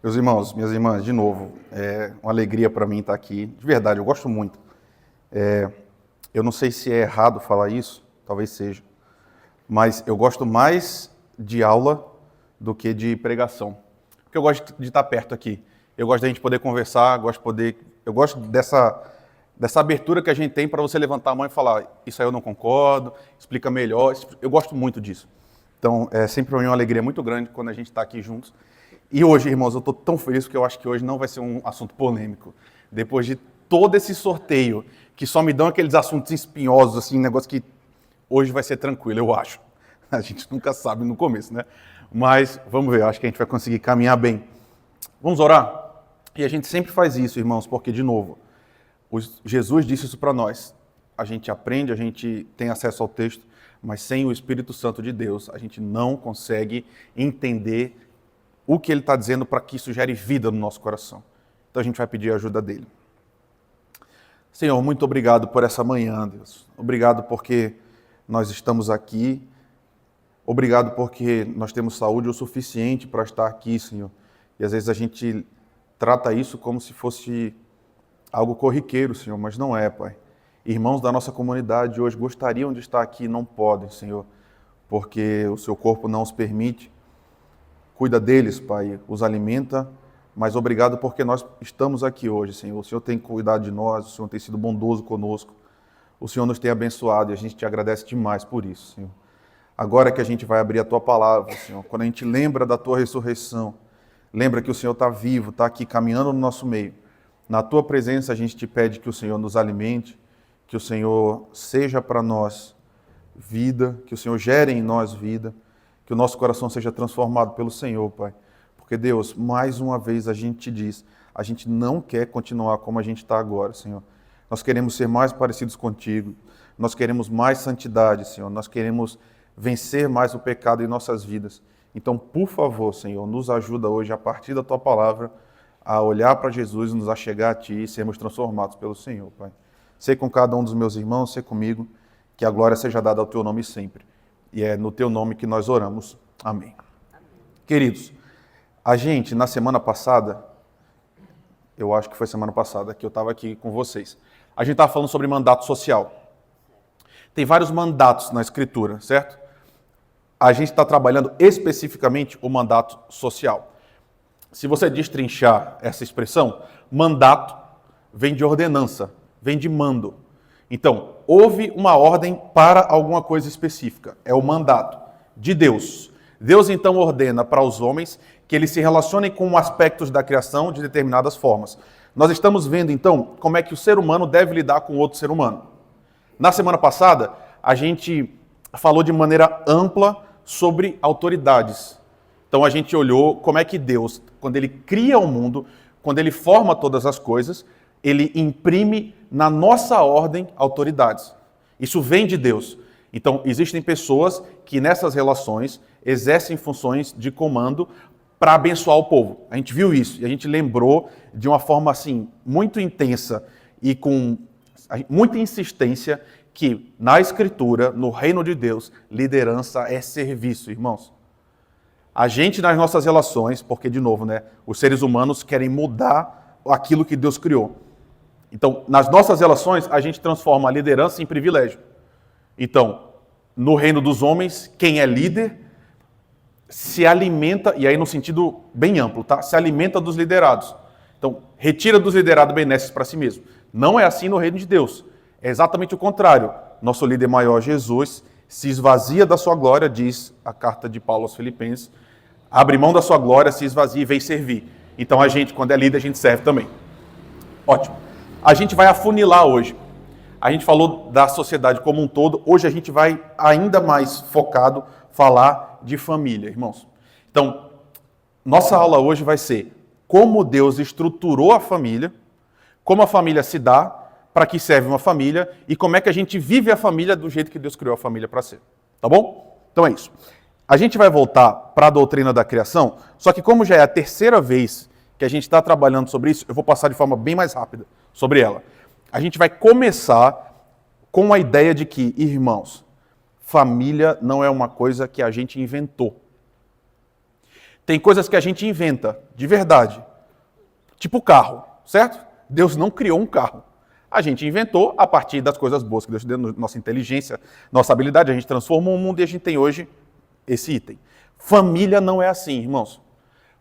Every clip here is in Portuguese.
Meus irmãos, minhas irmãs, de novo, é uma alegria para mim estar aqui. De verdade, eu gosto muito. Eu não sei se é errado falar isso, talvez seja, mas eu gosto mais de aula do que de pregação. Porque eu gosto de estar perto aqui. Eu gosto da gente poder conversar, eu gosto dessa abertura que a gente tem para você levantar a mão e falar, isso aí eu não concordo, explica melhor. Eu gosto muito disso. Então, é sempre para mim uma alegria muito grande quando a gente está aqui juntos. E hoje, irmãos, eu estou tão feliz porque eu acho que hoje não vai ser um assunto polêmico. Depois de todo esse sorteio, que só me dão aqueles assuntos espinhosos, assim, negócio que hoje vai ser tranquilo, eu acho. A gente nunca sabe no começo, né? Mas vamos ver, eu acho que a gente vai conseguir caminhar bem. Vamos orar? E a gente sempre faz isso, irmãos, porque, de novo, Jesus disse isso para nós. A gente aprende, a gente tem acesso ao texto, mas sem o Espírito Santo de Deus, a gente não consegue entender o que ele está dizendo para que isso gere vida no nosso coração. Então a gente vai pedir a ajuda dele. Senhor, muito obrigado por essa manhã, Deus. Obrigado porque nós estamos aqui. Obrigado porque nós temos saúde o suficiente para estar aqui, Senhor. E às vezes a gente trata isso como se fosse algo corriqueiro, Senhor, mas não é, Pai. Irmãos da nossa comunidade hoje gostariam de estar aqui e não podem, Senhor, porque o seu corpo não os permite. Cuida deles, Pai, os alimenta, mas obrigado porque nós estamos aqui hoje, Senhor. O Senhor tem cuidado de nós, o Senhor tem sido bondoso conosco, o Senhor nos tem abençoado e a gente te agradece demais por isso, Senhor. Agora que a gente vai abrir a Tua palavra, Senhor, quando a gente lembra da Tua ressurreição, lembra que o Senhor está vivo, está aqui caminhando no nosso meio. Na Tua presença a gente te pede que o Senhor nos alimente, que o Senhor seja para nós vida, que o Senhor gere em nós vida, que o nosso coração seja transformado pelo Senhor, Pai. Porque, Deus, mais uma vez a gente te diz, a gente não quer continuar como a gente está agora, Senhor. Nós queremos ser mais parecidos contigo, nós queremos mais santidade, Senhor, nós queremos vencer mais o pecado em nossas vidas. Então, por favor, Senhor, nos ajuda hoje, a partir da Tua palavra, a olhar para Jesus, nos achegar a Ti e sermos transformados pelo Senhor, Pai. Sei com cada um dos meus irmãos, sei comigo, que a glória seja dada ao Teu nome sempre. E é no Teu nome que nós oramos. Amém. Queridos, a gente, na semana passada, eu acho que foi semana passada que eu estava aqui com vocês, a gente estava falando sobre mandato social. Tem vários mandatos na Escritura, certo? A gente está trabalhando especificamente o mandato social. Se você destrinchar essa expressão, mandato vem de ordenança, vem de mando. Então, houve uma ordem para alguma coisa específica. É o mandato de Deus. Deus, então, ordena para os homens que eles se relacionem com aspectos da criação de determinadas formas. Nós estamos vendo, então, como é que o ser humano deve lidar com outro ser humano. Na semana passada, a gente falou de maneira ampla sobre autoridades. Então, a gente olhou como é que Deus, quando ele cria o mundo, quando ele forma todas as coisas, ele imprime na nossa ordem autoridades. Isso vem de Deus. Então, existem pessoas que nessas relações exercem funções de comando para abençoar o povo. A gente viu isso e a gente lembrou de uma forma assim muito intensa e com muita insistência que na Escritura, no reino de Deus, liderança é serviço, irmãos. A gente nas nossas relações, porque de novo, né, os seres humanos querem mudar aquilo que Deus criou. Então, nas nossas relações, a gente transforma a liderança em privilégio. Então, no reino dos homens, quem é líder se alimenta, e aí no sentido bem amplo, tá? Se alimenta dos liderados. Então, retira dos liderados benesses para si mesmo. Não é assim no reino de Deus. É exatamente o contrário. Nosso líder maior, Jesus, se esvazia da sua glória, diz a carta de Paulo aos Filipenses, abre mão da sua glória, se esvazia e vem servir. Então, a gente, quando é líder, a gente serve também. Ótimo. A gente vai afunilar hoje. A gente falou da sociedade como um todo. Hoje a gente vai ainda mais focado falar de família, irmãos. Então, nossa aula hoje vai ser como Deus estruturou a família, como a família se dá, para que serve uma família e como é que a gente vive a família do jeito que Deus criou a família para ser. Tá bom? Então é isso. A gente vai voltar para a doutrina da criação, só que como já é a terceira vez que a gente está trabalhando sobre isso, eu vou passar de forma bem mais rápida sobre ela. A gente vai começar com a ideia de que, irmãos, família não é uma coisa que a gente inventou. Tem coisas que a gente inventa, de verdade. Tipo carro, certo? Deus não criou um carro. A gente inventou a partir das coisas boas que Deus deu, nossa inteligência, nossa habilidade, a gente transformou o mundo e a gente tem hoje esse item. Família não é assim, irmãos.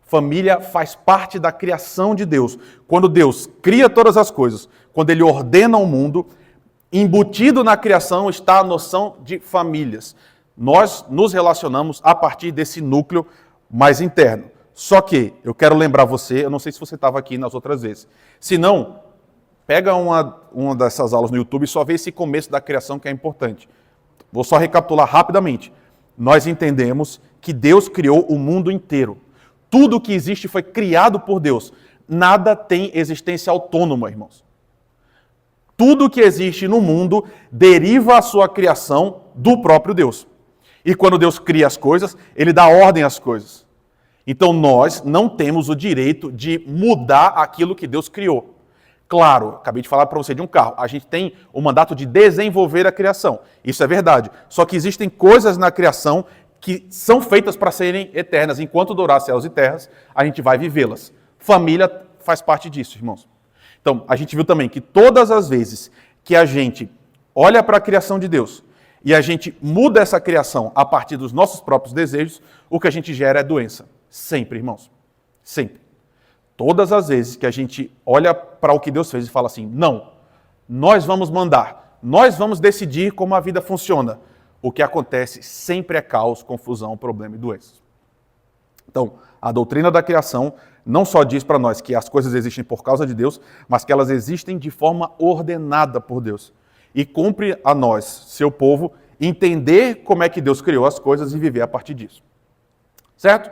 Família faz parte da criação de Deus. Quando Deus cria todas as coisas, quando Ele ordena o mundo, embutido na criação está a noção de famílias. Nós nos relacionamos a partir desse núcleo mais interno. Só que, eu quero lembrar você, eu não sei se você estava aqui nas outras vezes. Se não, pega uma dessas aulas no YouTube e só vê esse começo da criação que é importante. Vou só recapitular rapidamente. Nós entendemos que Deus criou o mundo inteiro. Tudo que existe foi criado por Deus. Nada tem existência autônoma, irmãos. Tudo que existe no mundo deriva a sua criação do próprio Deus. E quando Deus cria as coisas, Ele dá ordem às coisas. Então nós não temos o direito de mudar aquilo que Deus criou. Claro, acabei de falar para você de um carro. A gente tem o mandato de desenvolver a criação. Isso é verdade. Só que existem coisas na criação que são feitas para serem eternas. Enquanto durar céus e terras, a gente vai vivê-las. Família faz parte disso, irmãos. Então, a gente viu também que todas as vezes que a gente olha para a criação de Deus e a gente muda essa criação a partir dos nossos próprios desejos, o que a gente gera é doença. Sempre, irmãos. Sempre. Todas as vezes que a gente olha para o que Deus fez e fala assim, não, nós vamos mandar, nós vamos decidir como a vida funciona. O que acontece sempre é caos, confusão, problema e doenças. Então, a doutrina da criação não só diz para nós que as coisas existem por causa de Deus, mas que elas existem de forma ordenada por Deus. E cumpre a nós, seu povo, entender como é que Deus criou as coisas e viver a partir disso. Certo?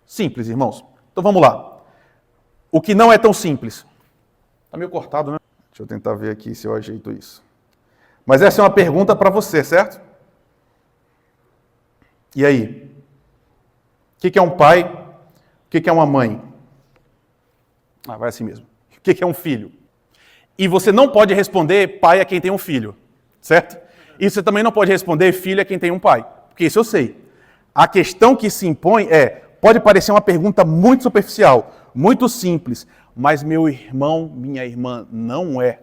Simples, irmãos. Então vamos lá. O que não é tão simples. Está meio cortado, né? Deixa eu tentar ver aqui se eu ajeito isso. Mas essa é uma pergunta para você, certo? E aí? O que é um pai? O que é uma mãe? Vai assim mesmo. O que é um filho? E você não pode responder pai a quem tem um filho, certo? E você também não pode responder filho a quem tem um pai, porque isso eu sei. A questão que se impõe pode parecer uma pergunta muito superficial, muito simples, mas meu irmão, minha irmã, não é.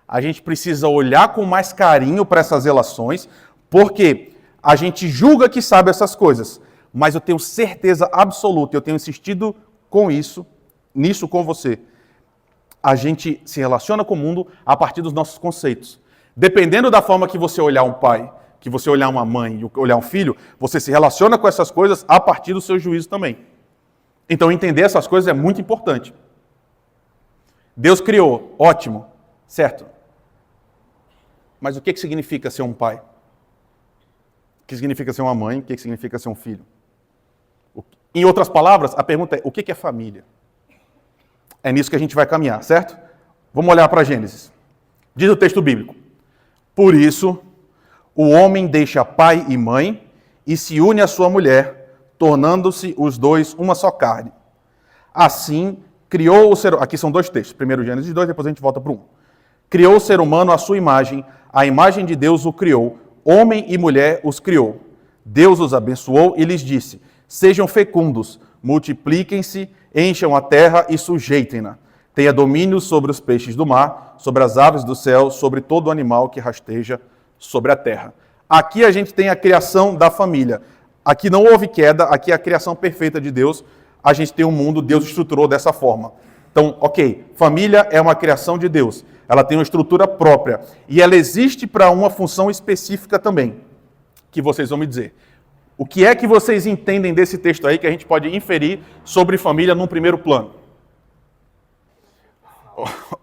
A gente precisa olhar com mais carinho para essas relações, porque a gente julga que sabe essas coisas, mas eu tenho certeza absoluta, eu tenho insistido nisso com você. A gente se relaciona com o mundo a partir dos nossos conceitos. Dependendo da forma que você olhar um pai, que você olhar uma mãe e olhar um filho, você se relaciona com essas coisas a partir do seu juízo também. Então entender essas coisas é muito importante. Deus criou, ótimo, certo? Mas o que significa ser um pai? O que significa ser uma mãe? O que significa ser um filho? Em outras palavras, a pergunta é, o que é família? É nisso que a gente vai caminhar, certo? Vamos olhar para Gênesis. Diz o texto bíblico. Por isso, o homem deixa pai e mãe e se une à sua mulher, tornando-se os dois uma só carne. Assim, criou o ser... Aqui são dois textos. Primeiro Gênesis 2, depois a gente volta para o 1. Criou o ser humano à sua imagem, a imagem de Deus o criou, homem e mulher os criou. Deus os abençoou e lhes disse, sejam fecundos, multipliquem-se, encham a terra e sujeitem-na. Tenha domínio sobre os peixes do mar, sobre as aves do céu, sobre todo animal que rasteja sobre a terra. Aqui a gente tem a criação da família. Aqui não houve queda, aqui é a criação perfeita de Deus. A gente tem um mundo, Deus estruturou dessa forma. Então, ok, família é uma criação de Deus. Ela tem uma estrutura própria. E ela existe para uma função específica também, que vocês vão me dizer. O que é que vocês entendem desse texto aí que a gente pode inferir sobre família num primeiro plano?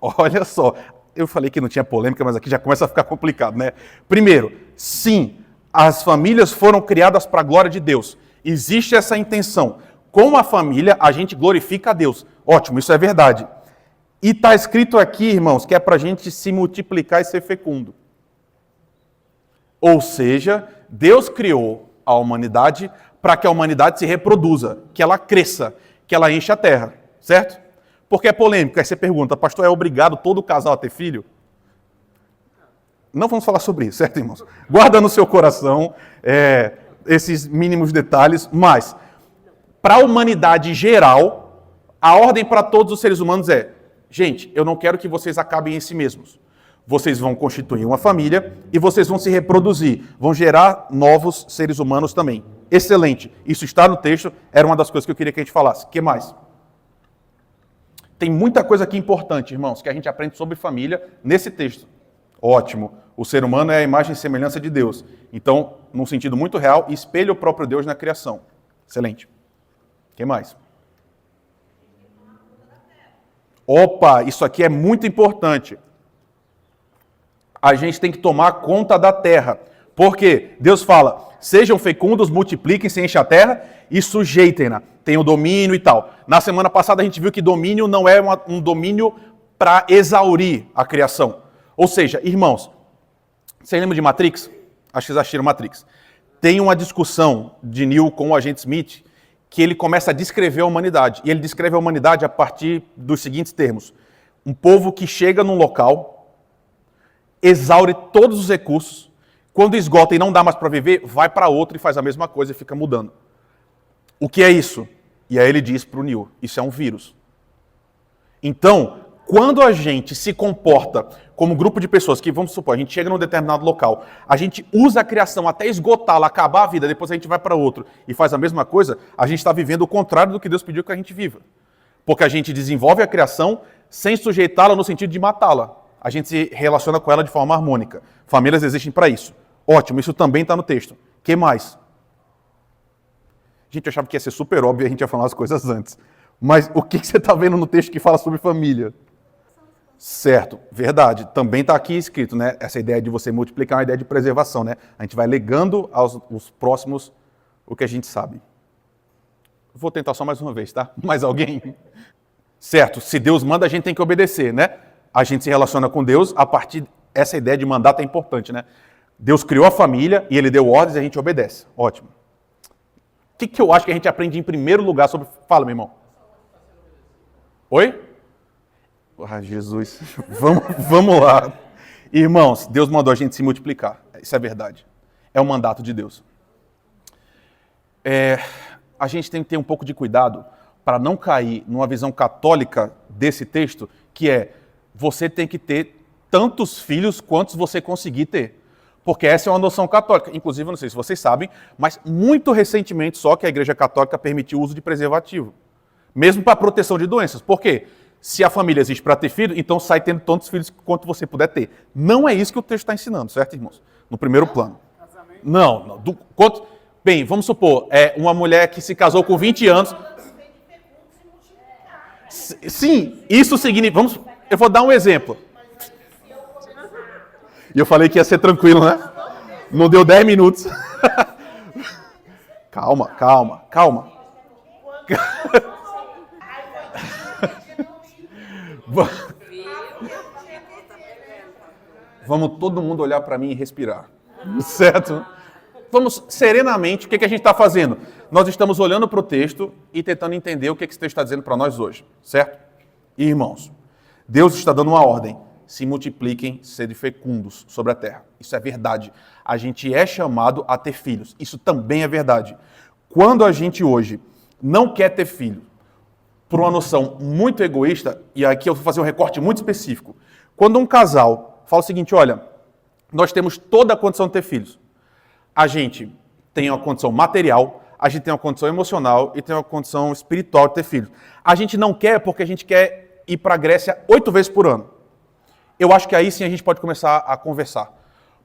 Olha só, eu falei que não tinha polêmica, mas aqui já começa a ficar complicado, né? Primeiro, sim, as famílias foram criadas para a glória de Deus. Existe essa intenção. Com a família, a gente glorifica a Deus. Ótimo, isso é verdade. E está escrito aqui, irmãos, que é para a gente se multiplicar e ser fecundo. Ou seja, Deus criou a humanidade para que a humanidade se reproduza, que ela cresça, que ela encha a terra, certo? Porque é polêmico. Aí você pergunta, pastor, é obrigado todo casal a ter filho? Não vamos falar sobre isso, certo, irmãos? Guarda no seu coração esses mínimos detalhes, mas Para a humanidade geral, a ordem para todos os seres humanos é: gente, eu não quero que vocês acabem em si mesmos. Vocês vão constituir uma família e vocês vão se reproduzir, vão gerar novos seres humanos também. Excelente. Isso está no texto, era uma das coisas que eu queria que a gente falasse. O que mais? Tem muita coisa aqui importante, irmãos, que a gente aprende sobre família nesse texto. Ótimo. O ser humano é a imagem e semelhança de Deus. Então, num sentido muito real, espelha o próprio Deus na criação. Excelente. O que mais? Opa, isso aqui é muito importante. A gente tem que tomar conta da terra. Porque Deus fala: sejam fecundos, multipliquem-se, enchem a terra e sujeitem-na. Tenham domínio e tal. Na semana passada a gente viu que domínio não é um domínio para exaurir a criação. Ou seja, irmãos, vocês lembram de Matrix? Acho que vocês assistiram Matrix. Tem uma discussão de Neo com o agente Smith que ele começa a descrever a humanidade. E ele descreve a humanidade a partir dos seguintes termos: um povo que chega num local, exaure todos os recursos, quando esgota e não dá mais para viver, vai para outro e faz a mesma coisa e fica mudando. O que é isso? E aí ele diz para o Neo: isso é um vírus. Então, quando a gente se comporta como um grupo de pessoas que, vamos supor, a gente chega num determinado local, a gente usa a criação até esgotá-la, acabar a vida, depois a gente vai para outro e faz a mesma coisa, a gente está vivendo o contrário do que Deus pediu que a gente viva. Porque a gente desenvolve a criação sem sujeitá-la no sentido de matá-la. A gente se relaciona com ela de forma harmônica. Famílias existem para isso. Ótimo, isso também está no texto. O que mais? A gente achava que ia ser super óbvio e a gente ia falar as coisas antes. Mas o que você está vendo no texto que fala sobre família? Certo, verdade. Também está aqui escrito, né? Essa ideia de você multiplicar é uma ideia de preservação, né? A gente vai legando aos próximos o que a gente sabe. Vou tentar só mais uma vez, tá? Mais alguém? Certo, se Deus manda, a gente tem que obedecer, né? A gente se relaciona com Deus a partir... Essa ideia de mandato é importante, né? Deus criou a família e Ele deu ordens e a gente obedece. Ótimo. O que eu acho que a gente aprende em primeiro lugar sobre... Fala, meu irmão. Oi? Ah, Jesus. Vamos lá. Irmãos, Deus mandou a gente se multiplicar. Isso é verdade. É um mandato de Deus. A gente tem que ter um pouco de cuidado para não cair numa visão católica desse texto, que é: você tem que ter tantos filhos quantos você conseguir ter. Porque essa é uma noção católica. Inclusive, eu não sei se vocês sabem, mas muito recentemente só que a Igreja Católica permitiu o uso de preservativo. Mesmo para proteção de doenças. Por quê? Se a família existe para ter filho, então sai tendo tantos filhos quanto você puder ter. Não é isso que o texto está ensinando, certo, irmãos? No primeiro plano. Não. Bem, vamos supor, uma mulher que se casou com 20 anos... Sim, isso significa... Eu vou dar um exemplo. E eu falei que ia ser tranquilo, né? Não deu 10 minutos. Calma. Vamos todo mundo olhar para mim e respirar. Certo? Vamos serenamente, o que a gente está fazendo? Nós estamos olhando para o texto e tentando entender o que esse texto está dizendo para nós hoje. Certo? E, irmãos, Deus está dando uma ordem: se multipliquem, sede fecundos sobre a terra. Isso é verdade. A gente é chamado a ter filhos. Isso também é verdade. Quando a gente hoje não quer ter filho, por uma noção muito egoísta, e aqui eu vou fazer um recorte muito específico. Quando um casal fala o seguinte: olha, nós temos toda a condição de ter filhos. A gente tem uma condição material, a gente tem uma condição emocional e tem uma condição espiritual de ter filhos. A gente não quer porque a gente quer ir para a Grécia 8 vezes por ano. Eu acho que aí sim a gente pode começar a conversar.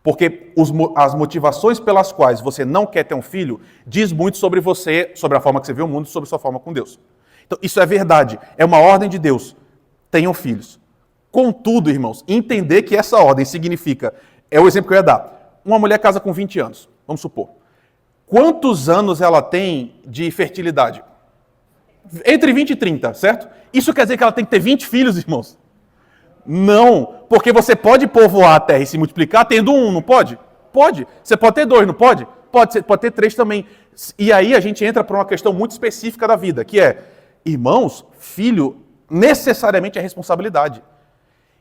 Porque as motivações pelas quais você não quer ter um filho diz muito sobre você, sobre a forma que você vê o mundo, sobre a sua forma com Deus. Então, isso é verdade. É uma ordem de Deus. Tenham filhos. Contudo, irmãos, entender que essa ordem significa... É o exemplo que eu ia dar. Uma mulher casa com 20 anos, vamos supor. Quantos anos ela tem de fertilidade? Entre 20 e 30, certo? Isso quer dizer que ela tem que ter 20 filhos, irmãos? Não, porque você pode povoar a terra e se multiplicar tendo um, não pode? Pode. Você pode ter 2, não pode? Pode. Você pode ter 3 também. E aí a gente entra para uma questão muito específica da vida, que é, irmãos, filho necessariamente é responsabilidade.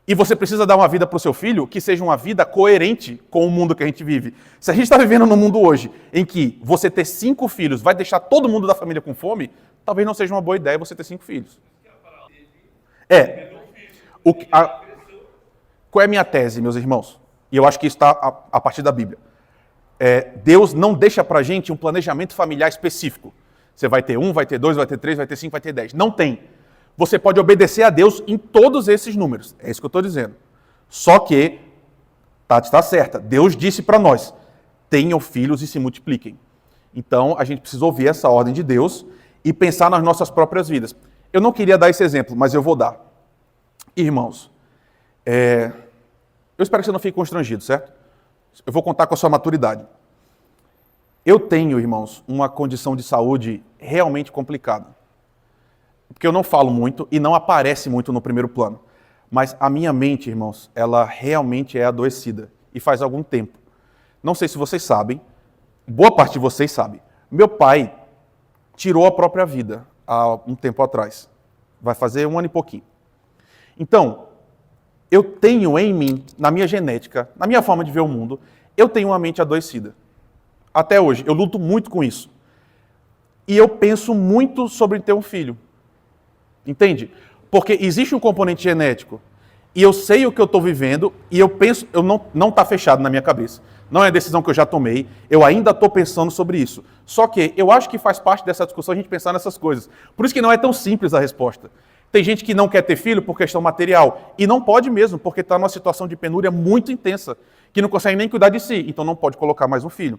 E você precisa dar uma vida para o seu filho que seja uma vida coerente com o mundo que a gente vive. Se a gente está vivendo num mundo hoje em que você ter 5 filhos vai deixar todo mundo da família com fome, talvez não seja uma boa ideia você ter 5 filhos. Qual é a minha tese, meus irmãos? E eu acho que isso está a partir da Bíblia. Deus não deixa para a gente um planejamento familiar específico. Você vai ter 1, vai ter 2, vai ter 3, vai ter 5, vai ter 10. Não tem. Você pode obedecer a Deus em todos esses números. É isso que eu estou dizendo. Só que, Tati está certa, Deus disse para nós, tenham filhos e se multipliquem. Então, a gente precisa ouvir essa ordem de Deus e pensar nas nossas próprias vidas. Eu não queria dar esse exemplo, mas eu vou dar. Irmãos, eu espero que você não fique constrangido, certo? Eu vou contar com a sua maturidade. Eu tenho, irmãos, uma condição de saúde realmente complicada. Porque eu não falo muito e não aparece muito no primeiro plano. Mas a minha mente, irmãos, ela realmente é adoecida. E faz algum tempo. Não sei se vocês sabem, boa parte de vocês sabe. Meu pai tirou a própria vida há um tempo atrás. Vai fazer 1 ano e pouquinho. Então, eu tenho em mim, na minha genética, na minha forma de ver o mundo, eu tenho uma mente adoecida. Até hoje, eu luto muito com isso. E eu penso muito sobre ter um filho. Entende? Porque existe um componente genético e eu sei o que eu estou vivendo e eu penso, não está fechado na minha cabeça. Não é a decisão que eu já tomei, eu ainda estou pensando sobre isso. Só que eu acho que faz parte dessa discussão a gente pensar nessas coisas. Por isso que não é tão simples a resposta. Tem gente que não quer ter filho por questão material e não pode mesmo, porque está numa situação de penúria muito intensa, que não consegue nem cuidar de si, então não pode colocar mais um filho.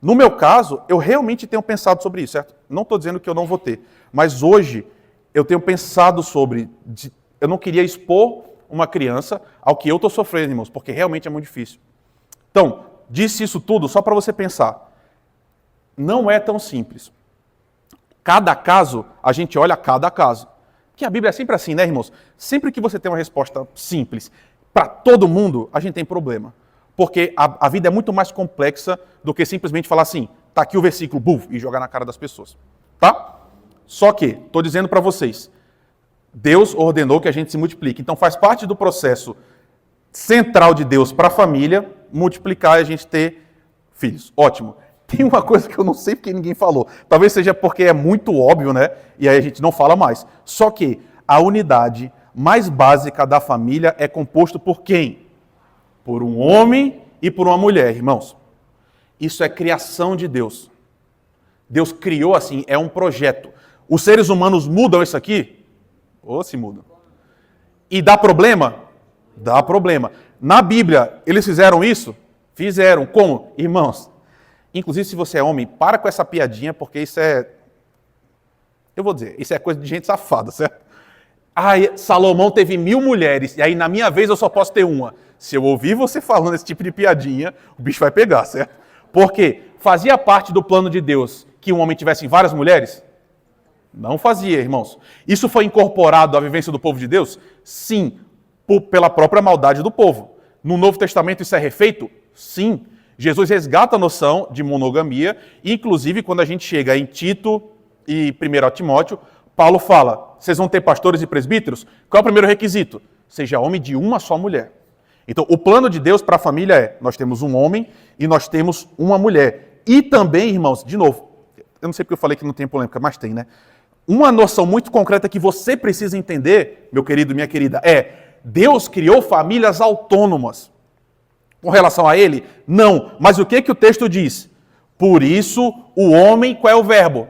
No meu caso, eu realmente tenho pensado sobre isso, certo? Não estou dizendo que eu não vou ter, mas hoje eu tenho pensado sobre, eu não queria expor uma criança ao que eu estou sofrendo, irmãos, porque realmente é muito difícil. Então, disse isso tudo só para você pensar. Não é tão simples. Cada caso, a gente olha cada caso. Porque a Bíblia é sempre assim, né, irmãos? Sempre que você tem uma resposta simples para todo mundo, a gente tem problema. Porque a vida é muito mais complexa do que simplesmente falar assim, tá aqui o versículo, buf, e jogar na cara das pessoas. Tá? Só que, estou dizendo para vocês, Deus ordenou que a gente se multiplique. Então faz parte do processo central de Deus para a família, multiplicar e a gente ter filhos. Ótimo. Tem uma coisa que eu não sei porque ninguém falou. Talvez seja porque é muito óbvio, né? E aí a gente não fala mais. Só que a unidade mais básica da família é composto por quem? Por um homem e por uma mulher, irmãos. Isso é criação de Deus. Deus criou assim, é um projeto. Os seres humanos mudam isso aqui? Ou se mudam. E dá problema? Dá problema. Na Bíblia, eles fizeram isso? Fizeram. Como? Irmãos, inclusive se você é homem, para com essa piadinha, porque isso é... Eu vou dizer, isso é coisa de gente safada, certo? Salomão teve 1000 mulheres, e aí na minha vez eu só posso ter uma. Se eu ouvir você falando esse tipo de piadinha, o bicho vai pegar, certo? Porque fazia parte do plano de Deus que um homem tivesse várias mulheres? Não fazia, irmãos. Isso foi incorporado à vivência do povo de Deus? Sim, pela própria maldade do povo. No Novo Testamento isso é refeito? Sim. Jesus resgata a noção de monogamia, e inclusive quando a gente chega em Tito e 1 Timóteo, Paulo fala, vocês vão ter pastores e presbíteros? Qual é o primeiro requisito? Seja homem de uma só mulher. Então, o plano de Deus para a família é, nós temos um homem e nós temos uma mulher. E também, irmãos, de novo, eu não sei porque eu falei que não tem polêmica, mas tem, né? Uma noção muito concreta que você precisa entender, meu querido, minha querida, é Deus criou famílias autônomas. Com relação a ele? Não. Mas o que o texto diz? Por isso, o homem, qual é o verbo?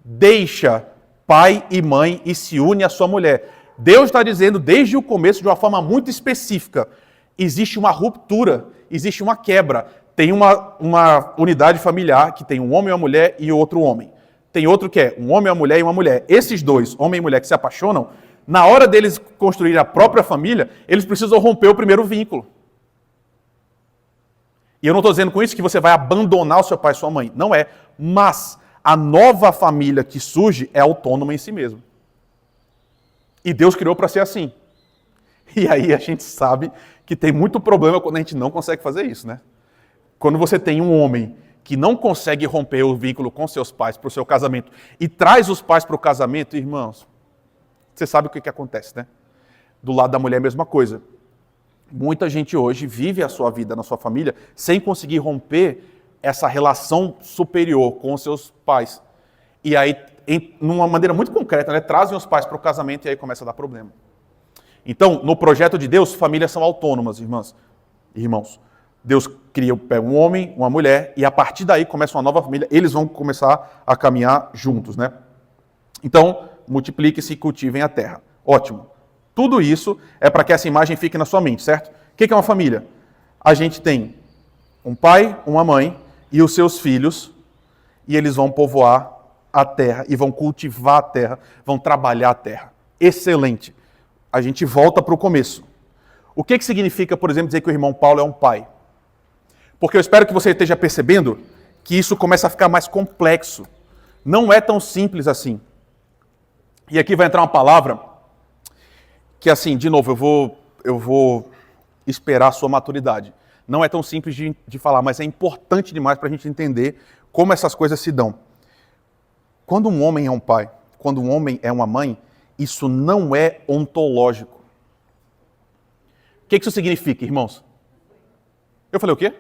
Deixa pai e mãe e se une à sua mulher. Deus está dizendo desde o começo, de uma forma muito específica, existe uma ruptura, existe uma quebra. Tem uma unidade familiar que tem um homem e uma mulher e outro homem. Tem outro que é um homem, uma mulher e uma mulher. Esses dois, homem e mulher, que se apaixonam, na hora deles construir a própria família, eles precisam romper o primeiro vínculo. E eu não estou dizendo com isso que você vai abandonar o seu pai e sua mãe. Não é. Mas a nova família que surge é autônoma em si mesma. E Deus criou para ser assim. E aí a gente sabe que tem muito problema quando a gente não consegue fazer isso, né? Quando você tem um homem que não consegue romper o vínculo com seus pais para o seu casamento e traz os pais para o casamento, irmãos, você sabe o que acontece, né? Do lado da mulher, a mesma coisa. Muita gente hoje vive a sua vida na sua família sem conseguir romper essa relação superior com os seus pais. E aí, numa maneira muito concreta, né, trazem os pais para o casamento e aí começa a dar problema. Então, no projeto de Deus, famílias são autônomas, irmãs e irmãos. Deus pega um homem, uma mulher, e a partir daí começa uma nova família, eles vão começar a caminhar juntos, né? Então, multiplique-se e cultivem a terra. Ótimo. Tudo isso é para que essa imagem fique na sua mente, certo? O que é uma família? A gente tem um pai, uma mãe e os seus filhos, e eles vão povoar a terra e vão cultivar a terra, vão trabalhar a terra. Excelente. A gente volta para o começo. O que significa, por exemplo, dizer que o irmão Paulo é um pai? Porque eu espero que você esteja percebendo que isso começa a ficar mais complexo. Não é tão simples assim. E aqui vai entrar uma palavra que, assim, de novo, eu vou esperar a sua maturidade. Não é tão simples de falar, mas é importante demais para a gente entender como essas coisas se dão. Quando um homem é um pai, quando um homem é uma mãe, isso não é ontológico. O que isso significa, irmãos? Eu falei o quê?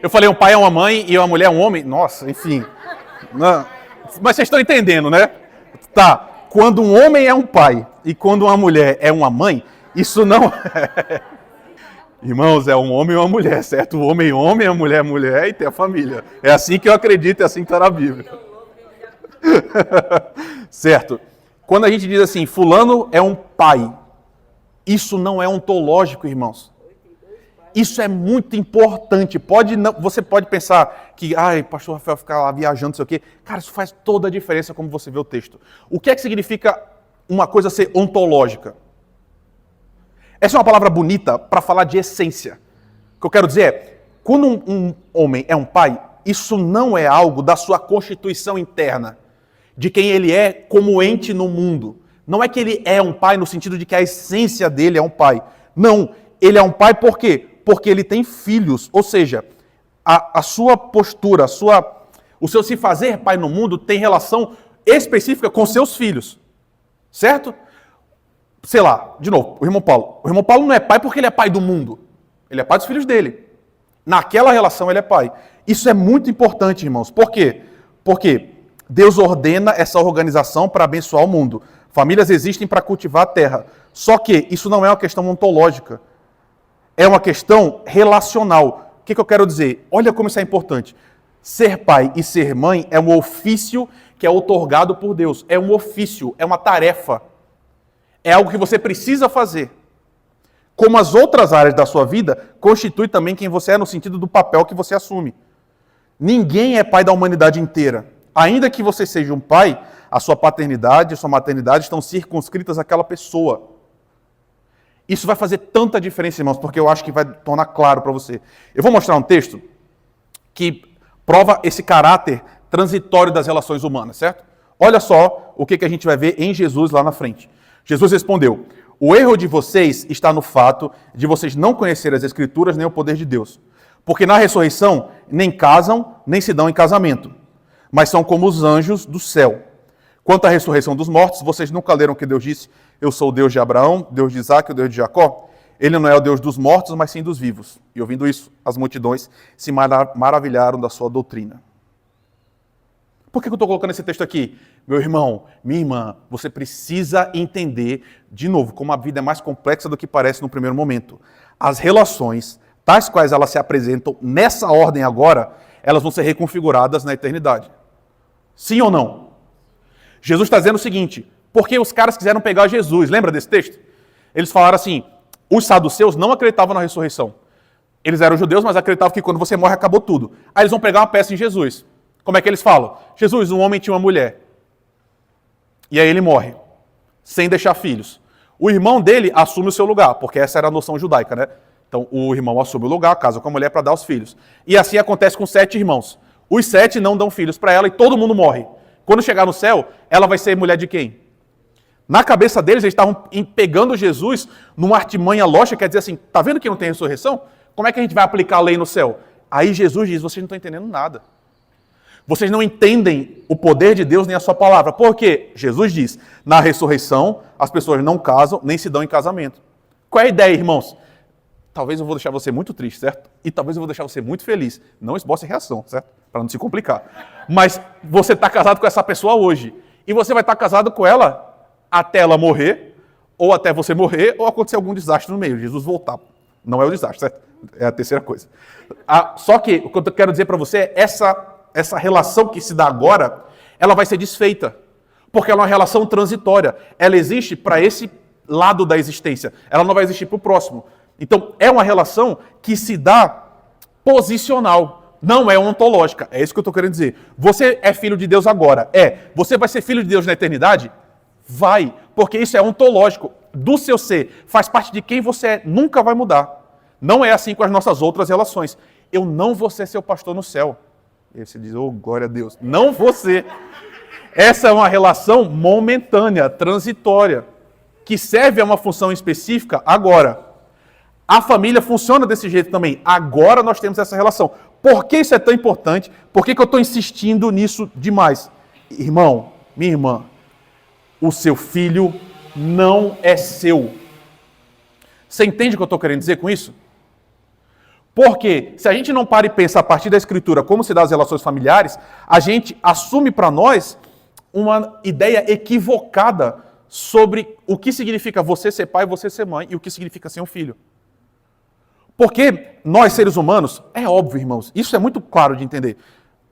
Eu falei um pai é uma mãe e uma mulher é um homem? Nossa, enfim. Não. Mas vocês estão entendendo, né? Tá. Quando um homem é um pai e quando uma mulher é uma mãe, isso não é... Irmãos, é um homem e uma mulher, certo? O homem é homem, a mulher é mulher e tem a família. É assim que eu acredito, é assim que está na Bíblia. Certo? Quando a gente diz assim, fulano é um pai, isso não é ontológico, irmãos. Isso é muito importante. Você pode pensar que, pastor Rafael fica lá viajando, não sei o quê. Cara, isso faz toda a diferença como você vê o texto. O que é que significa uma coisa ser ontológica? Essa é uma palavra bonita para falar de essência. O que eu quero dizer é, quando um homem é um pai, isso não é algo da sua constituição interna, de quem ele é como ente no mundo. Não é que ele é um pai no sentido de que a essência dele é um pai. Não, ele é um pai por quê? Porque ele tem filhos, ou seja, a sua postura, o seu se fazer pai no mundo tem relação específica com seus filhos, certo? Sei lá, de novo, o irmão Paulo. O irmão Paulo não é pai porque ele é pai do mundo, ele é pai dos filhos dele. Naquela relação ele é pai. Isso é muito importante, irmãos. Por quê? Porque Deus ordena essa organização para abençoar o mundo. Famílias existem para cultivar a terra. Só que isso não é uma questão ontológica. É uma questão relacional. O que eu quero dizer? Olha como isso é importante. Ser pai e ser mãe é um ofício que é outorgado por Deus. É um ofício, é uma tarefa. É algo que você precisa fazer. Como as outras áreas da sua vida, constitui também quem você é no sentido do papel que você assume. Ninguém é pai da humanidade inteira. Ainda que você seja um pai, a sua paternidade e a sua maternidade estão circunscritas àquela pessoa. Isso vai fazer tanta diferença, irmãos, porque eu acho que vai tornar claro para você. Eu vou mostrar um texto que prova esse caráter transitório das relações humanas, certo? Olha só o que a gente vai ver em Jesus lá na frente. Jesus respondeu: o erro de vocês está no fato de vocês não conhecerem as Escrituras nem o poder de Deus. Porque na ressurreição nem casam, nem se dão em casamento, mas são como os anjos do céu. Quanto à ressurreição dos mortos, vocês nunca leram que Deus disse: eu sou o Deus de Abraão, Deus de Isaac, o Deus de Jacó? Ele não é o Deus dos mortos, mas sim dos vivos. E ouvindo isso, as multidões se maravilharam da sua doutrina. Por que eu estou colocando esse texto aqui? Meu irmão, minha irmã, você precisa entender, de novo, como a vida é mais complexa do que parece no primeiro momento. As relações, tais quais elas se apresentam nessa ordem agora, elas vão ser reconfiguradas na eternidade. Sim ou não? Jesus está dizendo o seguinte: porque os caras quiseram pegar Jesus, lembra desse texto? Eles falaram assim, os saduceus não acreditavam na ressurreição. Eles eram judeus, mas acreditavam que quando você morre acabou tudo. Aí eles vão pegar uma peça em Jesus. Como é que eles falam? Jesus, um homem tinha uma mulher. E aí ele morre, sem deixar filhos. O irmão dele assume o seu lugar, porque essa era a noção judaica, né? Então o irmão assume o lugar, casa com a mulher para dar os filhos. E assim acontece com 7 irmãos. Os 7 não dão filhos para ela e todo mundo morre. Quando chegar no céu, ela vai ser mulher de quem? Na cabeça deles, eles estavam pegando Jesus numa artimanha lógica, quer dizer assim, tá vendo que não tem ressurreição? Como é que a gente vai aplicar a lei no céu? Aí Jesus diz, vocês não estão entendendo nada. Vocês não entendem o poder de Deus nem a sua palavra. Porque Jesus diz, na ressurreição, as pessoas não casam nem se dão em casamento. Qual é a ideia, irmãos? Talvez eu vou deixar você muito triste, certo? E talvez eu vou deixar você muito feliz. Não esboce reação, certo? Para não se complicar. Mas você está casado com essa pessoa hoje. E você vai estar casado com ela até ela morrer, ou até você morrer, ou acontecer algum desastre no meio. Jesus voltar. Não é o desastre, certo? É a terceira coisa. Só que o que eu quero dizer para você é essa relação que se dá agora, ela vai ser desfeita. Porque ela é uma relação transitória. Ela existe para esse lado da existência. Ela não vai existir para o próximo. Então, é uma relação que se dá posicional, não é ontológica. É isso que eu estou querendo dizer. Você é filho de Deus agora? É. Você vai ser filho de Deus na eternidade? Vai. Porque isso é ontológico. Do seu ser. Faz parte de quem você é. Nunca vai mudar. Não é assim com as nossas outras relações. Eu não vou ser seu pastor no céu. E você diz, oh, glória a Deus. Não vou ser. Essa é uma relação momentânea, transitória, que serve a uma função específica agora. A família funciona desse jeito também. Agora nós temos essa relação. Por que isso é tão importante? Por que eu estou insistindo nisso demais? Irmão, minha irmã, o seu filho não é seu. Você entende o que eu estou querendo dizer com isso? Porque se a gente não para e pensa a partir da Escritura como se dá as relações familiares, a gente assume para nós uma ideia equivocada sobre o que significa você ser pai e você ser mãe e o que significa ser um filho. Porque nós, seres humanos, é óbvio, irmãos, isso é muito claro de entender.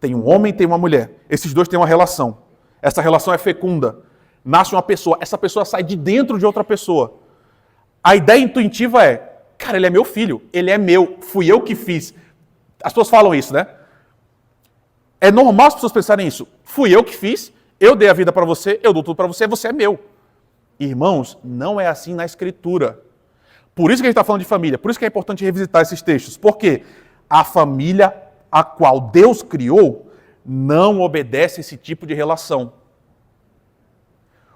Tem um homem e tem uma mulher. Esses dois têm uma relação. Essa relação é fecunda. Nasce uma pessoa. Essa pessoa sai de dentro de outra pessoa. A ideia intuitiva é, cara, ele é meu filho. Ele é meu. Fui eu que fiz. As pessoas falam isso, né? É normal as pessoas pensarem isso. Fui eu que fiz. Eu dei a vida para você. Eu dou tudo para você. Você é meu. Irmãos, não é assim na Escritura. Por isso que a gente está falando de família, por isso que é importante revisitar esses textos. Porque a família a qual Deus criou não obedece esse tipo de relação.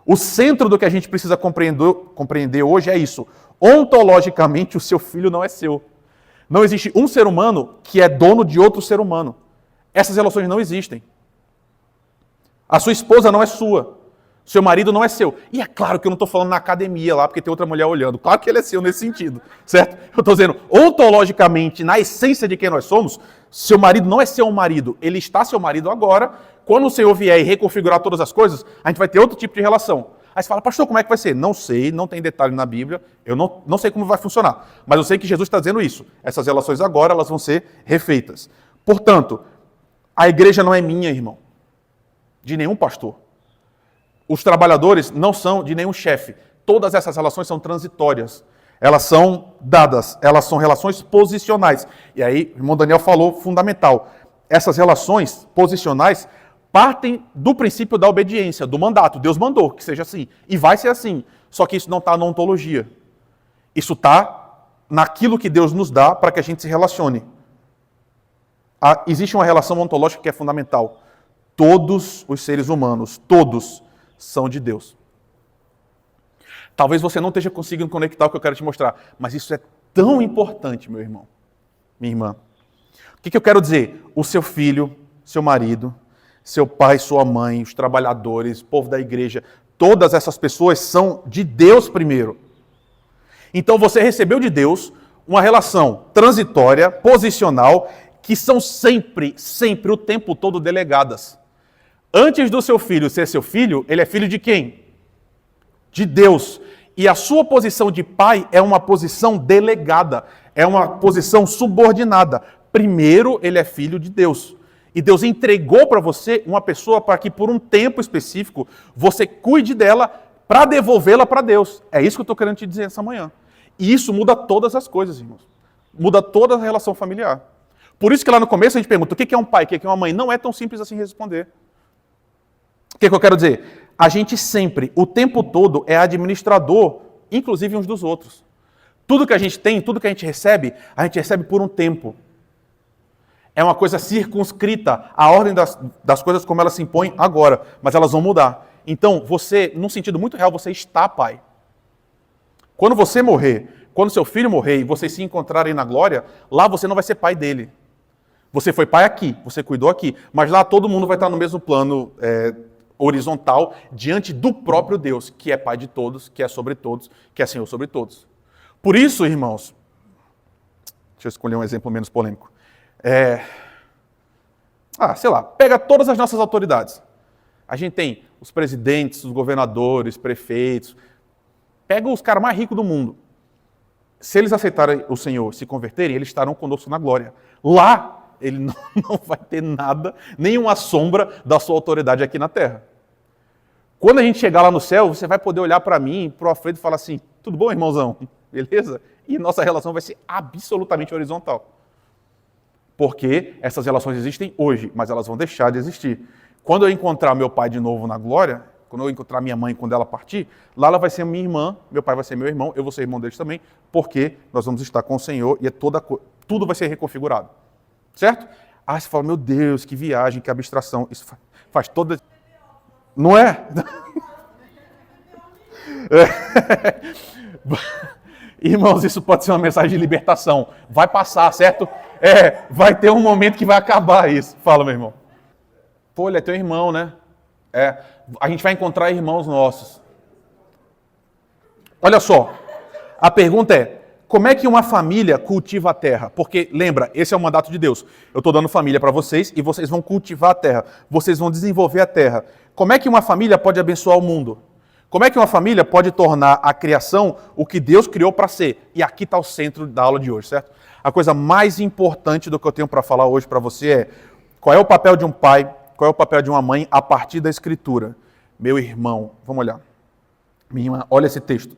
O centro do que a gente precisa compreender hoje é isso. Ontologicamente, o seu filho não é seu. Não existe um ser humano que é dono de outro ser humano. Essas relações não existem. A sua esposa não é sua. Seu marido não é seu. E é claro que eu não estou falando na academia lá, porque tem outra mulher olhando. Claro que ele é seu nesse sentido, certo? Eu estou dizendo, ontologicamente, na essência de quem nós somos, seu marido não é seu marido. Ele está seu marido agora. Quando o Senhor vier e reconfigurar todas as coisas, a gente vai ter outro tipo de relação. Aí você fala, pastor, como é que vai ser? Não sei, não tem detalhe na Bíblia. Eu não sei como vai funcionar. Mas eu sei que Jesus está dizendo isso. Essas relações agora, elas vão ser refeitas. Portanto, a igreja não é minha, irmão. De nenhum pastor. Os trabalhadores não são de nenhum chefe. Todas essas relações são transitórias. Elas são dadas, elas são relações posicionais. E aí, o irmão Daniel falou, fundamental. Essas relações posicionais partem do princípio da obediência, do mandato. Deus mandou que seja assim. E vai ser assim. Só que isso não está na ontologia. Isso está naquilo que Deus nos dá para que a gente se relacione. Existe uma relação ontológica que é fundamental. Todos os seres humanos, todos, são de Deus. Talvez você não esteja conseguindo conectar o que eu quero te mostrar, mas isso é tão importante, meu irmão, minha irmã. O que eu quero dizer? O seu filho, seu marido, seu pai, sua mãe, os trabalhadores, o povo da igreja, todas essas pessoas são de Deus primeiro. Então você recebeu de Deus uma relação transitória, posicional, que são sempre, sempre, o tempo todo delegadas. Antes do seu filho ser seu filho, ele é filho de quem? De Deus. E a sua posição de pai é uma posição delegada, é uma posição subordinada. Primeiro, ele é filho de Deus. E Deus entregou para você uma pessoa para que por um tempo específico você cuide dela para devolvê-la para Deus. É isso que eu estou querendo te dizer essa manhã. E isso muda todas as coisas, irmãos. Muda toda a relação familiar. Por isso que lá no começo a gente pergunta, o que é um pai, o que é uma mãe? Não é tão simples assim responder. O que eu quero dizer? A gente sempre, o tempo todo, é administrador, inclusive uns dos outros. Tudo que a gente tem, tudo que a gente recebe por um tempo. É uma coisa circunscrita, a ordem das coisas como elas se impõem agora, mas elas vão mudar. Então, você, num sentido muito real, você está pai. Quando você morrer, quando seu filho morrer e vocês se encontrarem na glória, lá você não vai ser pai dele. Você foi pai aqui, você cuidou aqui, mas lá todo mundo vai estar no mesmo plano horizontal diante do próprio Deus, que é pai de todos, que é sobre todos, que é Senhor sobre todos. Por isso, irmãos, deixa eu escolher um exemplo menos polêmico. Sei lá, pega todas as nossas autoridades. A gente tem os presidentes, os governadores, prefeitos. Pega os caras mais ricos do mundo. Se eles aceitarem o Senhor, se converterem, eles estarão conosco na glória. Lá, ele não vai ter nada, nenhuma sombra da sua autoridade aqui na terra. Quando a gente chegar lá no céu, você vai poder olhar para mim, para o Alfredo e falar assim, tudo bom, irmãozão? Beleza? E nossa relação vai ser absolutamente horizontal. Porque essas relações existem hoje, mas elas vão deixar de existir. Quando eu encontrar meu pai de novo na glória, quando eu encontrar minha mãe quando ela partir, lá ela vai ser minha irmã, meu pai vai ser meu irmão, eu vou ser irmão deles também, porque nós vamos estar com o Senhor e tudo vai ser reconfigurado. Certo? Você fala, meu Deus, que viagem, que abstração. Isso faz toda... Não é? Irmãos, isso pode ser uma mensagem de libertação. Vai passar, certo? Vai ter um momento que vai acabar isso. Fala, meu irmão. Pô, ele é teu irmão, né? A gente vai encontrar irmãos nossos. Olha só, a pergunta é, como é que uma família cultiva a terra? Porque, lembra, esse é o mandato de Deus. Eu estou dando família para vocês e vocês vão cultivar a terra. Vocês vão desenvolver a terra. Como é que uma família pode abençoar o mundo? Como é que uma família pode tornar a criação o que Deus criou para ser? E aqui está o centro da aula de hoje, certo? A coisa mais importante do que eu tenho para falar hoje para você é qual é o papel de um pai, qual é o papel de uma mãe a partir da Escritura. Meu irmão, vamos olhar. Minha irmã, olha esse texto.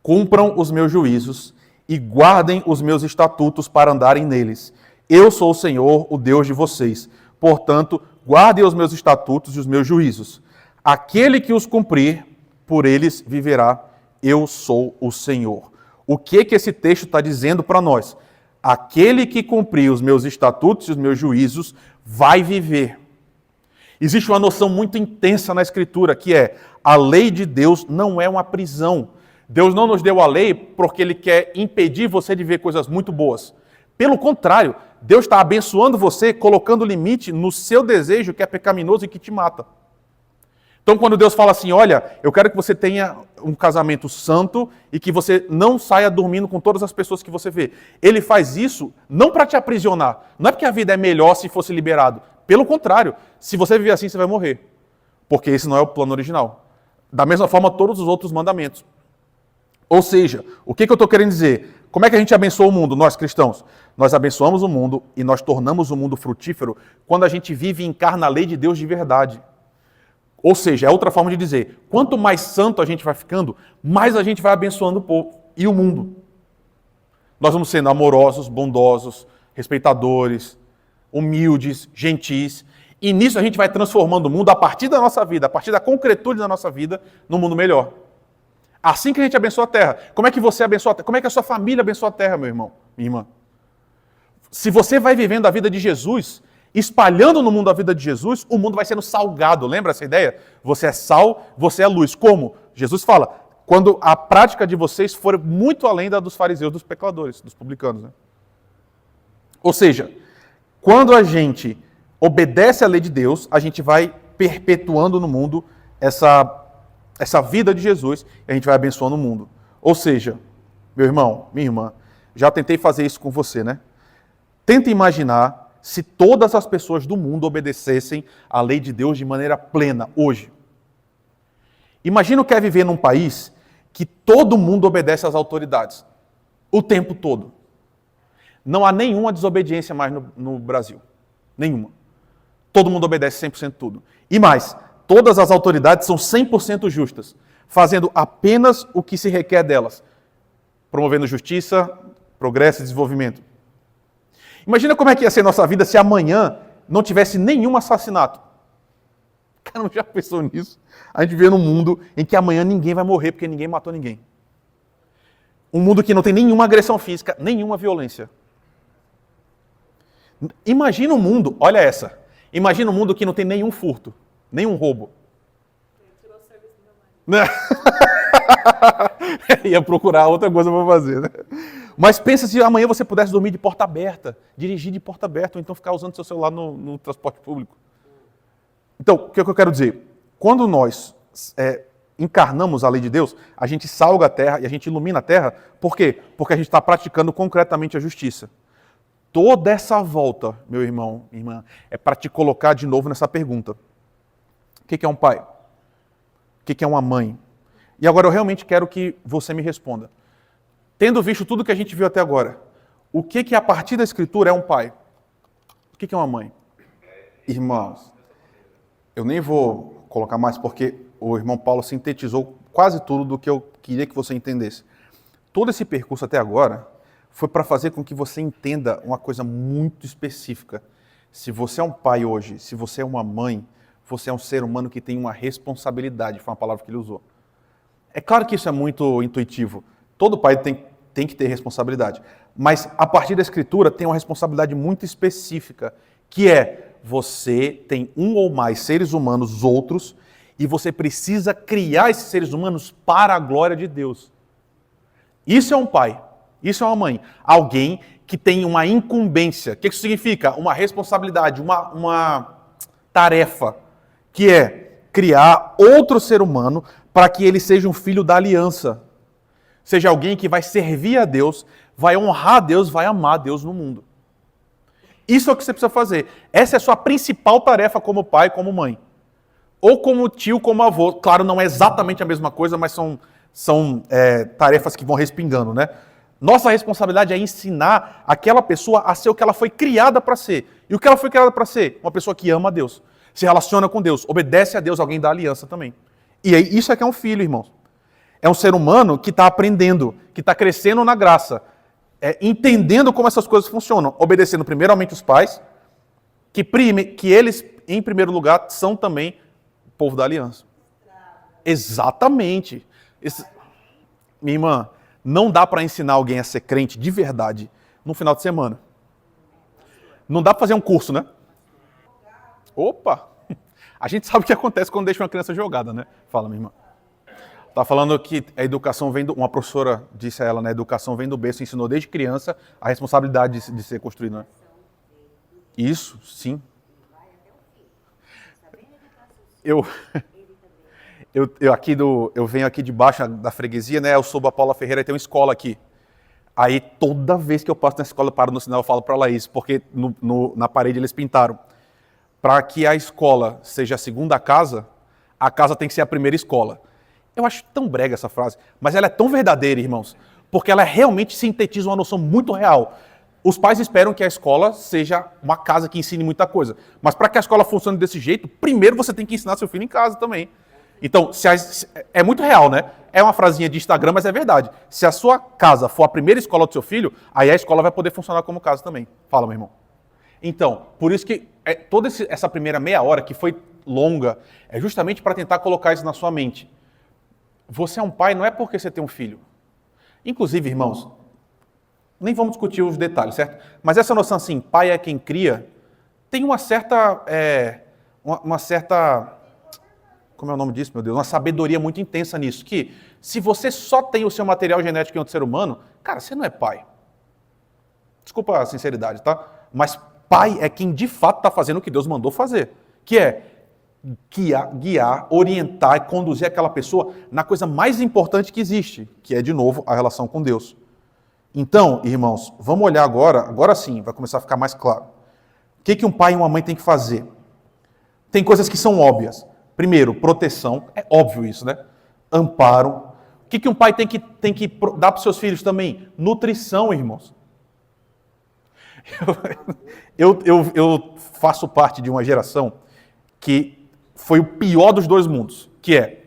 Cumpram os meus juízos e guardem os meus estatutos para andarem neles. Eu sou o Senhor, o Deus de vocês. Portanto, guardem os meus estatutos e os meus juízos. Aquele que os cumprir, por eles viverá. Eu sou o Senhor. O que esse texto está dizendo para nós? Aquele que cumprir os meus estatutos e os meus juízos vai viver. Existe uma noção muito intensa na Escritura, que é a lei de Deus não é uma prisão. Deus não nos deu a lei porque Ele quer impedir você de ver coisas muito boas. Pelo contrário, Deus está abençoando você, colocando limite no seu desejo que é pecaminoso e que te mata. Então, quando Deus fala assim, olha, eu quero que você tenha um casamento santo e que você não saia dormindo com todas as pessoas que você vê. Ele faz isso não para te aprisionar. Não é porque a vida é melhor se fosse liberado. Pelo contrário, se você viver assim, você vai morrer. Porque esse não é o plano original. Da mesma forma, todos os outros mandamentos. Ou seja, o que eu estou querendo dizer? Como é que a gente abençoa o mundo, nós cristãos? Nós abençoamos o mundo e nós tornamos o mundo frutífero quando a gente vive e encarna a lei de Deus de verdade. Ou seja, é outra forma de dizer, quanto mais santo a gente vai ficando, mais a gente vai abençoando o povo e o mundo. Nós vamos sendo amorosos, bondosos, respeitadores, humildes, gentis, e nisso a gente vai transformando o mundo a partir da nossa vida, a partir da concretude da nossa vida, num mundo melhor. Assim que a gente abençoa a terra. Como é que você abençoa a terra? Como é que a sua família abençoa a terra, meu irmão, minha irmã? Se você vai vivendo a vida de Jesus, espalhando no mundo a vida de Jesus, o mundo vai sendo salgado. Lembra essa ideia? Você é sal, você é luz. Como? Jesus fala, quando a prática de vocês for muito além da dos fariseus, dos pecadores, dos publicanos. Né? Ou seja, quando a gente obedece à lei de Deus, a gente vai perpetuando no mundo essa vida de Jesus e a gente vai abençoando o mundo. Ou seja, meu irmão, minha irmã, já tentei fazer isso com você, né? Tenta imaginar se todas as pessoas do mundo obedecessem à lei de Deus de maneira plena, hoje. Imagina o que é viver num país que todo mundo obedece às autoridades, o tempo todo. Não há nenhuma desobediência mais no Brasil. Nenhuma. Todo mundo obedece 100% tudo. E mais, todas as autoridades são 100% justas, fazendo apenas o que se requer delas, promovendo justiça, progresso e desenvolvimento. Imagina como é que ia ser nossa vida se amanhã não tivesse nenhum assassinato. Cara, não já pensou nisso? A gente vê num mundo em que amanhã ninguém vai morrer porque ninguém matou ninguém. Um mundo que não tem nenhuma agressão física, nenhuma violência. Imagina um mundo, olha essa, imagina um mundo que não tem nenhum furto, nenhum roubo. Tirou o serviço do meu marido. Ia procurar outra coisa para fazer, né? Mas pensa se amanhã você pudesse dormir de porta aberta, dirigir de porta aberta, ou então ficar usando seu celular no transporte público. Então, o que eu quero dizer? Quando nós encarnamos a lei de Deus, a gente salga a terra e a gente ilumina a terra. Por quê? Porque a gente está praticando concretamente a justiça. Toda essa volta, meu irmão, minha irmã, é para te colocar de novo nessa pergunta. O que é um pai? O que é uma mãe? E agora eu realmente quero que você me responda. Tendo visto tudo que a gente viu até agora, o que a partir da Escritura é um pai? O que é uma mãe? Irmãos, eu nem vou colocar mais porque o irmão Paulo sintetizou quase tudo do que eu queria que você entendesse. Todo esse percurso até agora foi para fazer com que você entenda uma coisa muito específica. Se você é um pai hoje, se você é uma mãe, você é um ser humano que tem uma responsabilidade, foi uma palavra que ele usou. É claro que isso é muito intuitivo. Todo pai tem que ter responsabilidade. Mas a partir da Escritura tem uma responsabilidade muito específica, que é você tem um ou mais seres humanos outros e você precisa criar esses seres humanos para a glória de Deus. Isso é um pai. Isso é uma mãe. Alguém que tem uma incumbência. O que isso significa? Uma responsabilidade, uma tarefa, que é criar outro ser humano para que ele seja um filho da aliança. Seja alguém que vai servir a Deus, vai honrar a Deus, vai amar a Deus no mundo. Isso é o que você precisa fazer. Essa é a sua principal tarefa como pai, como mãe. Ou como tio, como avô. Claro, não é exatamente a mesma coisa, mas são tarefas que vão respingando, né? Nossa responsabilidade é ensinar aquela pessoa a ser o que ela foi criada para ser. E o que ela foi criada para ser? Uma pessoa que ama a Deus, se relaciona com Deus, obedece a Deus, alguém da aliança também. E aí, isso é que é um filho, irmãos. É um ser humano que está aprendendo, que está crescendo na graça, entendendo como essas coisas funcionam, obedecendo primeiramente os pais, que eles, em primeiro lugar, são também o povo da aliança. Exatamente. Minha irmã, não dá para ensinar alguém a ser crente de verdade no final de semana. Não dá para fazer um curso, né? Opa! A gente sabe o que acontece quando deixa uma criança jogada, né? Fala, minha irmã. Tá falando que a educação vem uma professora disse a ela, né? A educação vem do berço, ensinou desde criança a responsabilidade de ser construída, né? Isso, sim. Eu venho aqui debaixo da freguesia, né? Eu sou a Paula Ferreira e tem uma escola aqui. Aí toda vez que eu passo na escola, eu paro no sinal e falo para a Laís, porque na parede eles pintaram. Para que a escola seja a segunda casa, a casa tem que ser a primeira escola. Eu acho tão brega essa frase, mas ela é tão verdadeira, irmãos, porque ela realmente sintetiza uma noção muito real. Os pais esperam que a escola seja uma casa que ensine muita coisa, mas para que a escola funcione desse jeito, primeiro você tem que ensinar seu filho em casa também. Então, é muito real, né? É uma frasinha de Instagram, mas é verdade. Se a sua casa for a primeira escola do seu filho, aí a escola vai poder funcionar como casa também. Fala, meu irmão. Então, por isso que toda essa primeira meia hora, que foi longa, é justamente para tentar colocar isso na sua mente. Você é um pai não é porque você tem um filho. Inclusive, irmãos, nem vamos discutir os detalhes, certo? Mas essa noção assim, pai é quem cria, tem uma certa, como é o nome disso, meu Deus? Uma sabedoria muito intensa nisso, que se você só tem o seu material genético em outro ser humano, cara, você não é pai. Desculpa a sinceridade, tá? Mas pai é quem de fato está fazendo o que Deus mandou fazer, que é guiar, orientar e conduzir aquela pessoa na coisa mais importante que existe, que é, de novo, a relação com Deus. Então, irmãos, vamos olhar agora sim, vai começar a ficar mais claro. O que um pai e uma mãe têm que fazer? Tem coisas que são óbvias. Primeiro, proteção, é óbvio isso, né? Amparo. O que um pai tem que dar para os seus filhos também? Nutrição, irmãos. Eu faço parte de uma geração que foi o pior dos dois mundos, que é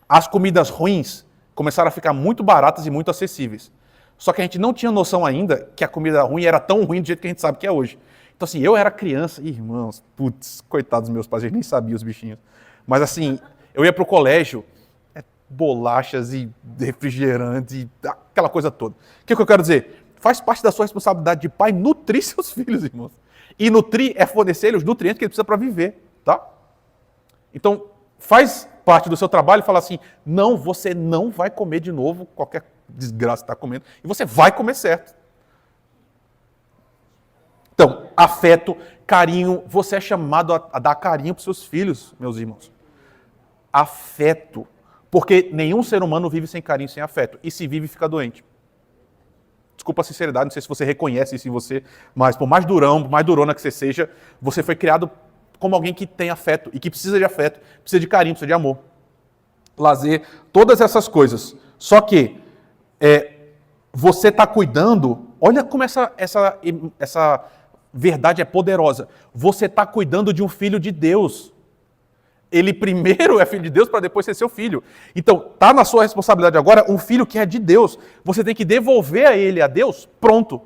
as comidas ruins começaram a ficar muito baratas e muito acessíveis. Só que a gente não tinha noção ainda que a comida ruim era tão ruim do jeito que a gente sabe que é hoje. Então assim, eu era criança, irmãos, putz, coitados dos meus pais, eles nem sabiam os bichinhos. Mas assim, eu ia pro colégio, bolachas e refrigerantes e aquela coisa toda. O que eu quero dizer? Faz parte da sua responsabilidade de pai nutrir seus filhos, irmãos. E nutrir é fornecer os nutrientes que ele precisa para viver, tá? Então, faz parte do seu trabalho e fala assim, não, você não vai comer de novo qualquer desgraça está comendo, e você vai comer certo. Então, afeto, carinho, você é chamado a dar carinho para os seus filhos, meus irmãos. Afeto, porque nenhum ser humano vive sem carinho, sem afeto, e se vive, fica doente. Desculpa a sinceridade, não sei se você reconhece isso em você, mas por mais durão, por mais durona que você seja, você foi criado como alguém que tem afeto, e que precisa de afeto, precisa de carinho, precisa de amor. Lazer, todas essas coisas. Só que você está cuidando, olha como essa verdade é poderosa. Você está cuidando de um filho de Deus. Ele primeiro é filho de Deus para depois ser seu filho. Então, está na sua responsabilidade agora um filho que é de Deus. Você tem que devolver a ele, a Deus, pronto.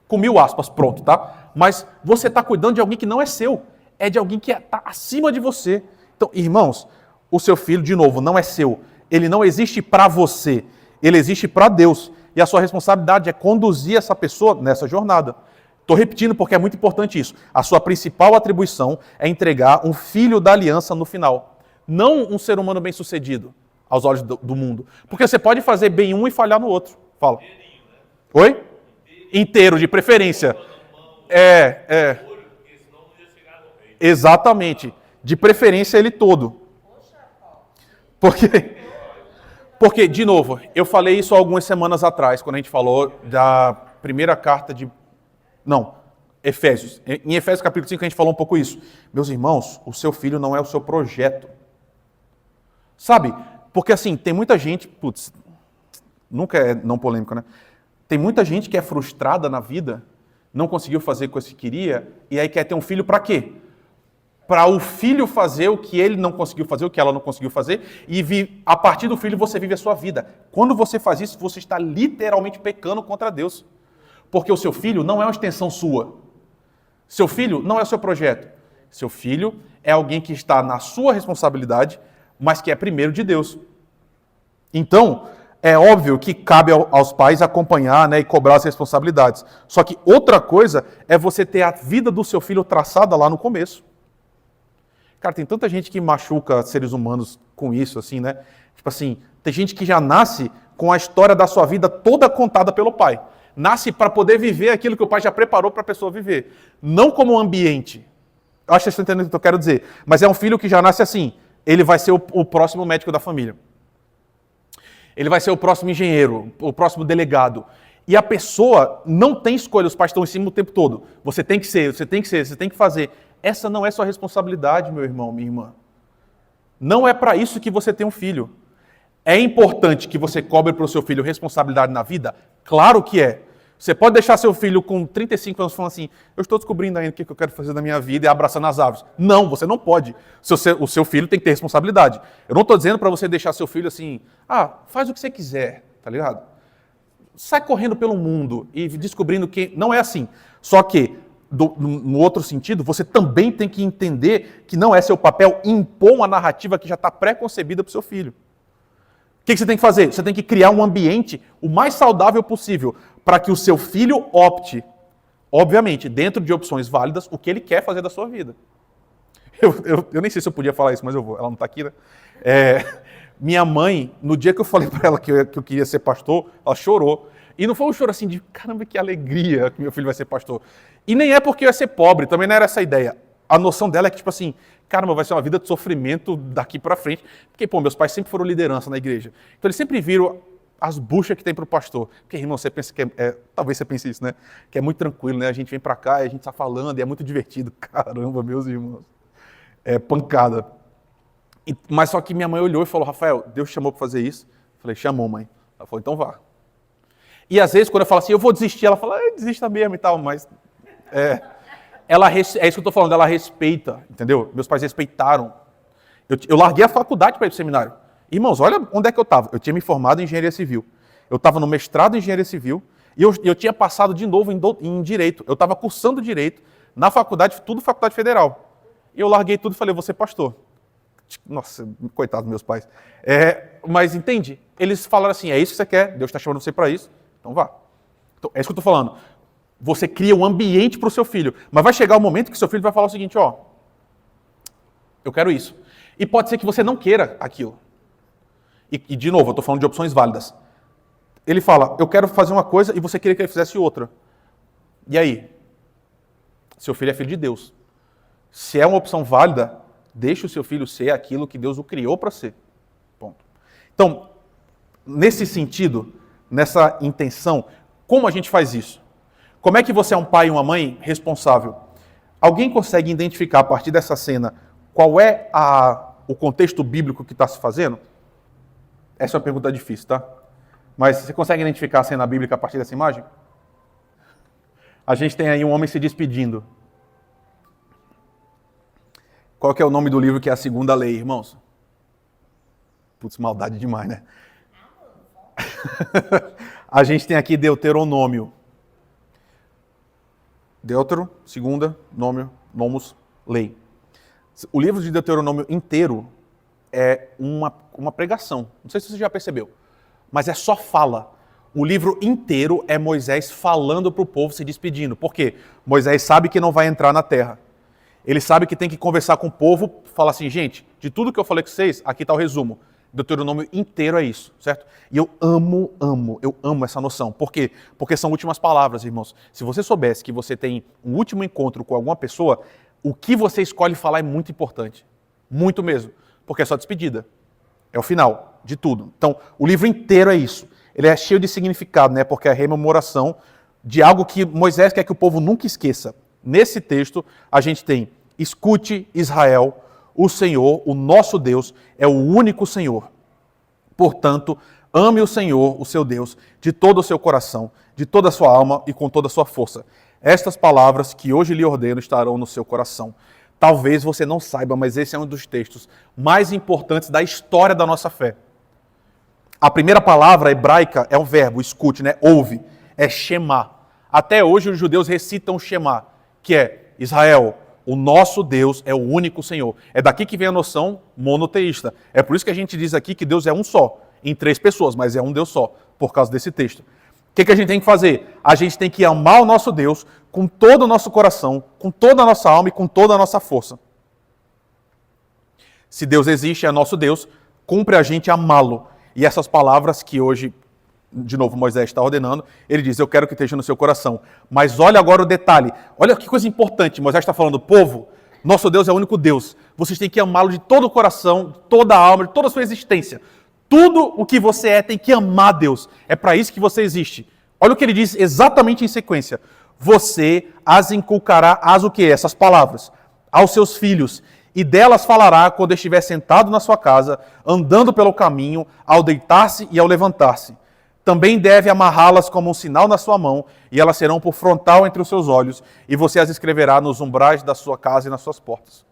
Com 1000 aspas, pronto, tá? Mas você está cuidando de alguém que não é seu. É de alguém que está acima de você. Então, irmãos, o seu filho, de novo, não é seu. Ele não existe para você. Ele existe para Deus. E a sua responsabilidade é conduzir essa pessoa nessa jornada. Estou repetindo porque é muito importante isso. A sua principal atribuição é entregar um filho da aliança no final. Não um ser humano bem-sucedido aos olhos do mundo. Porque você pode fazer bem um e falhar no outro. Fala. Oi? Inteiro, de preferência. Exatamente. De preferência ele todo. Porque, de novo, eu falei isso algumas semanas atrás, quando a gente falou da primeira carta de... Não, Efésios. Em Efésios capítulo 5 a gente falou um pouco isso. Meus irmãos, o seu filho não é o seu projeto. Sabe? Porque assim, tem muita gente... Putz, nunca é não polêmico, né? Tem muita gente que é frustrada na vida, não conseguiu fazer o que queria, e aí quer ter um filho para quê? Para o filho fazer o que ele não conseguiu fazer, o que ela não conseguiu fazer, e a partir do filho você vive a sua vida. Quando você faz isso, você está literalmente pecando contra Deus. Porque o seu filho não é uma extensão sua. Seu filho não é o seu projeto. Seu filho é alguém que está na sua responsabilidade, mas que é primeiro de Deus. Então, é óbvio que cabe aos pais acompanhar, né, e cobrar as responsabilidades. Só que outra coisa é você ter a vida do seu filho traçada lá no começo. Cara, tem tanta gente que machuca seres humanos com isso, assim, né? Tipo assim, tem gente que já nasce com a história da sua vida toda contada pelo pai. Nasce para poder viver aquilo que o pai já preparou para a pessoa viver. Não como um ambiente. Eu acho que vocês estão entendendo o que eu quero dizer. Mas é um filho que já nasce assim. Ele vai ser o próximo médico da família. Ele vai ser o próximo engenheiro, o próximo delegado. E a pessoa não tem escolha, os pais estão em cima o tempo todo. Você tem que ser, você tem que ser, você tem que fazer. Essa não é sua responsabilidade, meu irmão, minha irmã. Não é para isso que você tem um filho. É importante que você cobre para o seu filho responsabilidade na vida? Claro que é. Você pode deixar seu filho com 35 anos falando assim, eu estou descobrindo ainda o que eu quero fazer da minha vida e abraçando as árvores. Não, você não pode. O seu filho tem que ter responsabilidade. Eu não estou dizendo para você deixar seu filho assim, faz o que você quiser, tá ligado? Sai correndo pelo mundo e descobrindo que... Não é assim. Só que, no outro sentido, você também tem que entender que não é seu papel impor uma narrativa que já está pré-concebida para o seu filho. O que você tem que fazer? Você tem que criar um ambiente o mais saudável possível para que o seu filho opte, obviamente, dentro de opções válidas, o que ele quer fazer da sua vida. Eu nem sei se eu podia falar isso, mas eu vou. Ela não está aqui, né? Minha mãe, no dia que eu falei para ela que eu queria ser pastor, ela chorou. E não foi um choro assim de, caramba, que alegria que meu filho vai ser pastor. E nem é porque eu ia ser pobre, também não era essa a ideia. A noção dela é que, tipo assim, caramba, vai ser uma vida de sofrimento daqui para frente. Porque, meus pais sempre foram liderança na igreja. Então, eles sempre viram as buchas que tem para o pastor. Porque, irmão, você pensa que talvez você pense isso, né? Que é muito tranquilo, né? A gente vem para cá e a gente está falando e é muito divertido. Caramba, meus irmãos. É pancada. Mas só que minha mãe olhou e falou, Rafael, Deus te chamou para fazer isso? Eu falei, chamou, mãe. Ela falou, então vá. E às vezes, quando eu falo assim, eu vou desistir, ela fala, desista mesmo e tal, mas... é isso que eu estou falando, ela respeita, entendeu? Meus pais respeitaram. Eu larguei a faculdade para ir para o seminário. Irmãos, olha onde é que eu estava. Eu tinha me formado em engenharia civil. Eu estava no mestrado em engenharia civil e eu tinha passado de novo em direito. Eu estava cursando direito na faculdade, tudo faculdade federal. E eu larguei tudo e falei, vou ser pastor. Nossa, coitado dos meus pais. Mas entende? Eles falaram assim, é isso que você quer, Deus está chamando você para isso, então vá. Então, é isso que eu estou falando. Você cria um ambiente para o seu filho. Mas vai chegar o momento que seu filho vai falar o seguinte, eu quero isso. E pode ser que você não queira aquilo. E de novo, eu estou falando de opções válidas. ele fala, eu quero fazer uma coisa e você queria que ele fizesse outra. E aí? Seu filho é filho de Deus. Se é uma opção válida, deixe o seu filho ser aquilo que Deus o criou para ser. Ponto. Então, nesse sentido, nessa intenção, como a gente faz isso? Como é que você é um pai e uma mãe responsável? Alguém consegue identificar a partir dessa cena qual é o contexto bíblico que está se fazendo? Essa é uma pergunta difícil, tá? Mas você consegue identificar a cena bíblica a partir dessa imagem? A gente tem aí um homem se despedindo. Qual que é o nome do livro que é a segunda lei, irmãos? Putz, maldade demais, né? A gente tem aqui Deuteronômio. Deutero, segunda, nômio, nomos, lei. O livro de Deuteronômio inteiro é uma pregação. Não sei se você já percebeu, mas é só fala. O livro inteiro é Moisés falando para o povo, se despedindo. Por quê? Moisés sabe que não vai entrar na terra. Ele sabe que tem que conversar com o povo, falar assim, gente, de tudo que eu falei com vocês, aqui está o resumo. Deuteronômio inteiro é isso, certo? E eu amo essa noção. Por quê? Porque são últimas palavras, irmãos. Se você soubesse que você tem um último encontro com alguma pessoa, o que você escolhe falar é muito importante. Muito mesmo. Porque é só despedida. É o final de tudo. Então, o livro inteiro é isso. Ele é cheio de significado, né? Porque é a rememoração de algo que Moisés quer que o povo nunca esqueça. Nesse texto, a gente tem, escute Israel, o Senhor, o nosso Deus, é o único Senhor. Portanto, ame o Senhor, o seu Deus, de todo o seu coração, de toda a sua alma e com toda a sua força. Estas palavras que hoje lhe ordeno estarão no seu coração. Talvez você não saiba, mas esse é um dos textos mais importantes da história da nossa fé. A primeira palavra hebraica é um verbo, escute, né? Ouve, é Shema. Até hoje os judeus recitam Shema, que é Israel, o nosso Deus é o único Senhor. É daqui que vem a noção monoteísta. É por isso que a gente diz aqui que Deus é um só, em 3 pessoas, mas é um Deus só, por causa desse texto. O que a gente tem que fazer? A gente tem que amar o nosso Deus com todo o nosso coração, com toda a nossa alma e com toda a nossa força. Se Deus existe, é nosso Deus, cumpre a gente amá-lo. E essas palavras que hoje, de novo, Moisés está ordenando, ele diz, eu quero que esteja no seu coração. Mas olha agora o detalhe, olha que coisa importante, Moisés está falando, povo, nosso Deus é o único Deus, vocês têm que amá-lo de todo o coração, de toda a alma, de toda a sua existência. Tudo o que você é tem que amar Deus, é para isso que você existe. Olha o que ele diz exatamente em sequência, você as inculcará, o que? Essas palavras, aos seus filhos, e delas falará quando estiver sentado na sua casa, andando pelo caminho, ao deitar-se e ao levantar-se. Também deve amarrá-las como um sinal na sua mão, e elas serão por frontal entre os seus olhos, e você as escreverá nos umbrais da sua casa e nas suas portas.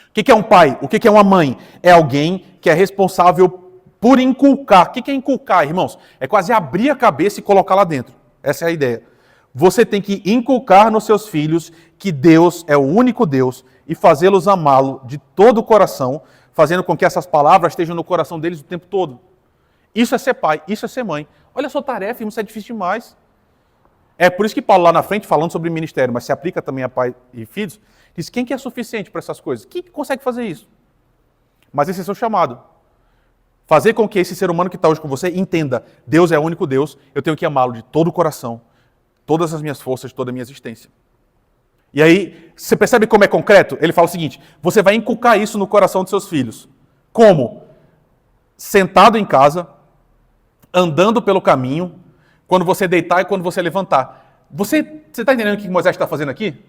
O que é um pai? O que é uma mãe? É alguém que é responsável por inculcar. O que é inculcar, irmãos? É quase abrir a cabeça e colocar lá dentro. Essa é a ideia. Você tem que inculcar nos seus filhos que Deus é o único Deus e fazê-los amá-lo de todo o coração, fazendo com que essas palavras estejam no coração deles o tempo todo. Isso é ser pai, isso é ser mãe. Olha a sua tarefa, irmão, isso é difícil demais. É por isso que Paulo lá na frente, falando sobre o ministério, mas se aplica também a pai e filhos, diz quem que é suficiente para essas coisas? Quem que consegue fazer isso? Mas esse é o seu chamado. Fazer com que esse ser humano que está hoje com você entenda, Deus é o único Deus, eu tenho que amá-lo de todo o coração, todas as minhas forças, toda a minha existência. E aí, você percebe como é concreto? Ele fala o seguinte, você vai inculcar isso no coração dos seus filhos. Como? Sentado em casa, andando pelo caminho, quando você deitar e quando você levantar. Você está entendendo o que Moisés está fazendo aqui?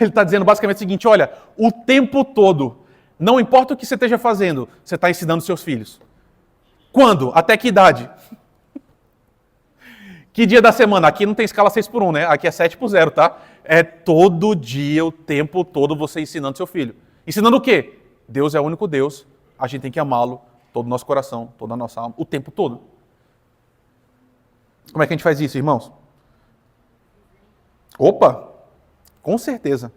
Ele está dizendo basicamente o seguinte, olha, o tempo todo, não importa o que você esteja fazendo, você está ensinando seus filhos. Quando? Até que idade? Que dia da semana? Aqui não tem escala 6x1, né? Aqui é 7x0, tá? É todo dia, o tempo todo, você ensinando seu filho. Ensinando o quê? Deus é o único Deus, a gente tem que amá-lo, todo o nosso coração, toda a nossa alma, o tempo todo. Como é que a gente faz isso, irmãos? Opa! Com certeza.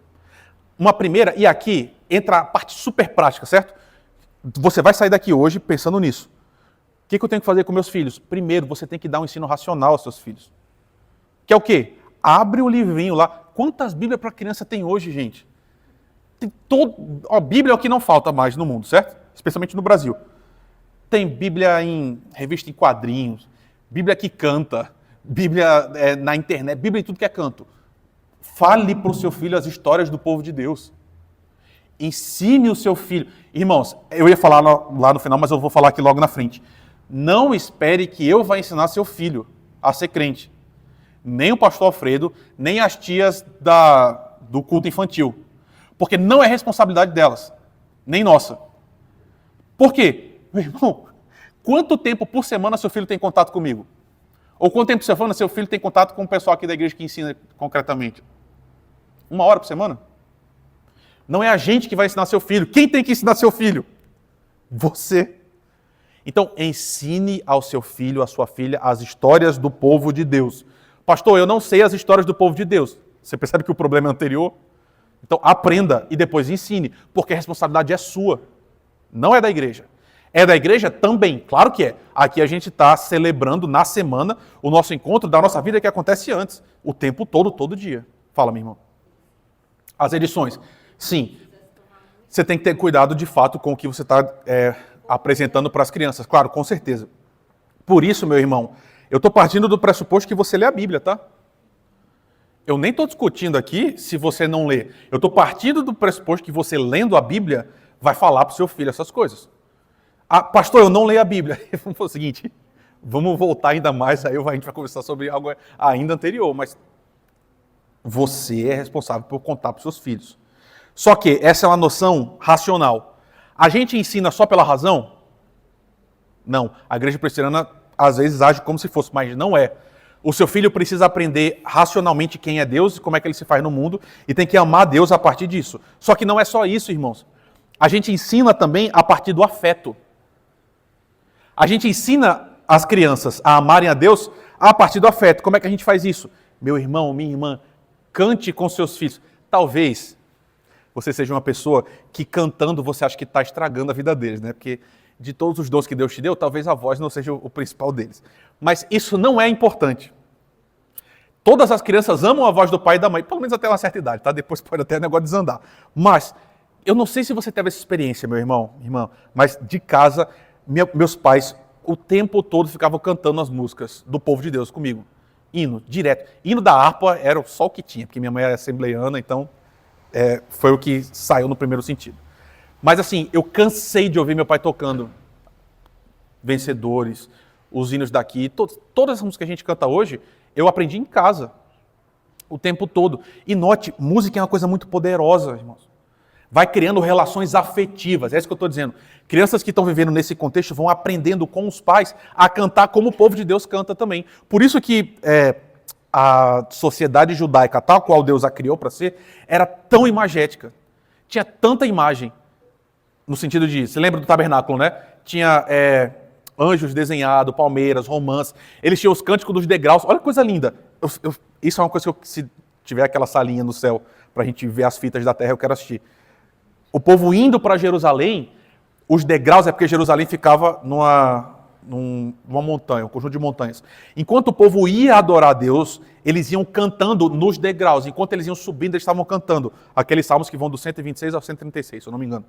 Uma primeira, e aqui entra a parte super prática, certo? Você vai sair daqui hoje pensando nisso. O que eu tenho que fazer com meus filhos? Primeiro, você tem que dar um ensino racional aos seus filhos. Que é o quê? Abre o livrinho lá. Quantas Bíblias para criança tem hoje, gente? Tem Bíblia é o que não falta mais no mundo, certo? Especialmente no Brasil. tem Bíblia em revista em quadrinhos, Bíblia que canta, Bíblia na internet, Bíblia em tudo que é canto. Fale para o seu filho as histórias do povo de Deus. Ensine o seu filho. Irmãos, eu ia falar lá no final, mas eu vou falar aqui logo na frente. Não espere que eu vá ensinar seu filho a ser crente. Nem o pastor Alfredo, nem as tias do culto infantil. Porque não é responsabilidade delas, nem nossa. Por quê? Meu irmão, quanto tempo por semana seu filho tem contato comigo? Ou quanto tempo por semana seu filho tem contato com o pessoal aqui da igreja que ensina concretamente? 1 hora por semana? Não é a gente que vai ensinar seu filho. Quem tem que ensinar seu filho? Você. Então, ensine ao seu filho, à sua filha, as histórias do povo de Deus. Pastor, eu não sei as histórias do povo de Deus. Você percebe que o problema é anterior? Então, aprenda e depois ensine, porque a responsabilidade é sua. Não é da igreja. É da igreja também, claro que é. Aqui a gente está celebrando na semana o nosso encontro da nossa vida que acontece antes. O tempo todo, todo dia. Fala, meu irmão. As edições. Sim, você tem que ter cuidado de fato com o que você está apresentando para as crianças. Claro, com certeza. Por isso, meu irmão, eu estou partindo do pressuposto que você lê a Bíblia, tá? Eu nem estou discutindo aqui se você não lê. Eu estou partindo do pressuposto que você, lendo a Bíblia, vai falar para o seu filho essas coisas. Ah, pastor, eu não leio a Bíblia. Vamos fazer o seguinte, vamos voltar ainda mais, aí a gente vai conversar sobre algo ainda anterior, mas você é responsável por contar para os seus filhos. Só que essa é uma noção racional. A gente ensina só pela razão? Não. A igreja presbiteriana às vezes age como se fosse, mas não é. O seu filho precisa aprender racionalmente quem é Deus e como é que ele se faz no mundo e tem que amar Deus a partir disso. Só que não é só isso, irmãos. A gente ensina também a partir do afeto. A gente ensina as crianças a amarem a Deus a partir do afeto. Como é que a gente faz isso? Meu irmão, minha irmã, cante com seus filhos. Talvez você seja uma pessoa que cantando você acha que está estragando a vida deles, né? Porque de todos os dons que Deus te deu, talvez a voz não seja o principal deles. Mas isso não é importante. Todas as crianças amam a voz do pai e da mãe, pelo menos até uma certa idade, tá? Depois pode até o negócio desandar. Mas eu não sei se você teve essa experiência, meu irmão, irmã, mas de casa, meus pais o tempo todo ficavam cantando as músicas do povo de Deus comigo. Hino, direto. Hino da harpa era só o que tinha, porque minha mãe era assembleiana, então foi o que saiu no primeiro sentido. Mas assim, eu cansei de ouvir meu pai tocando Vencedores, os hinos daqui, todas as músicas que a gente canta hoje, eu aprendi em casa, o tempo todo. E note, música é uma coisa muito poderosa, irmãos. Vai criando relações afetivas, é isso que eu estou dizendo. Crianças que estão vivendo nesse contexto vão aprendendo com os pais a cantar como o povo de Deus canta também. Por isso que a sociedade judaica, tal qual Deus a criou para ser, era tão imagética. Tinha tanta imagem, no sentido de, você lembra do tabernáculo, né? Tinha anjos desenhados, palmeiras, romãs, eles tinham os cânticos dos degraus, olha que coisa linda. Isso é uma coisa que se tiver aquela salinha no céu, para a gente ver as fitas da terra, eu quero assistir. O povo indo para Jerusalém, os degraus é porque Jerusalém ficava numa montanha, um conjunto de montanhas. Enquanto o povo ia adorar a Deus, eles iam cantando nos degraus. Enquanto eles iam subindo, eles estavam cantando aqueles salmos que vão do 126 ao 136, se eu não me engano.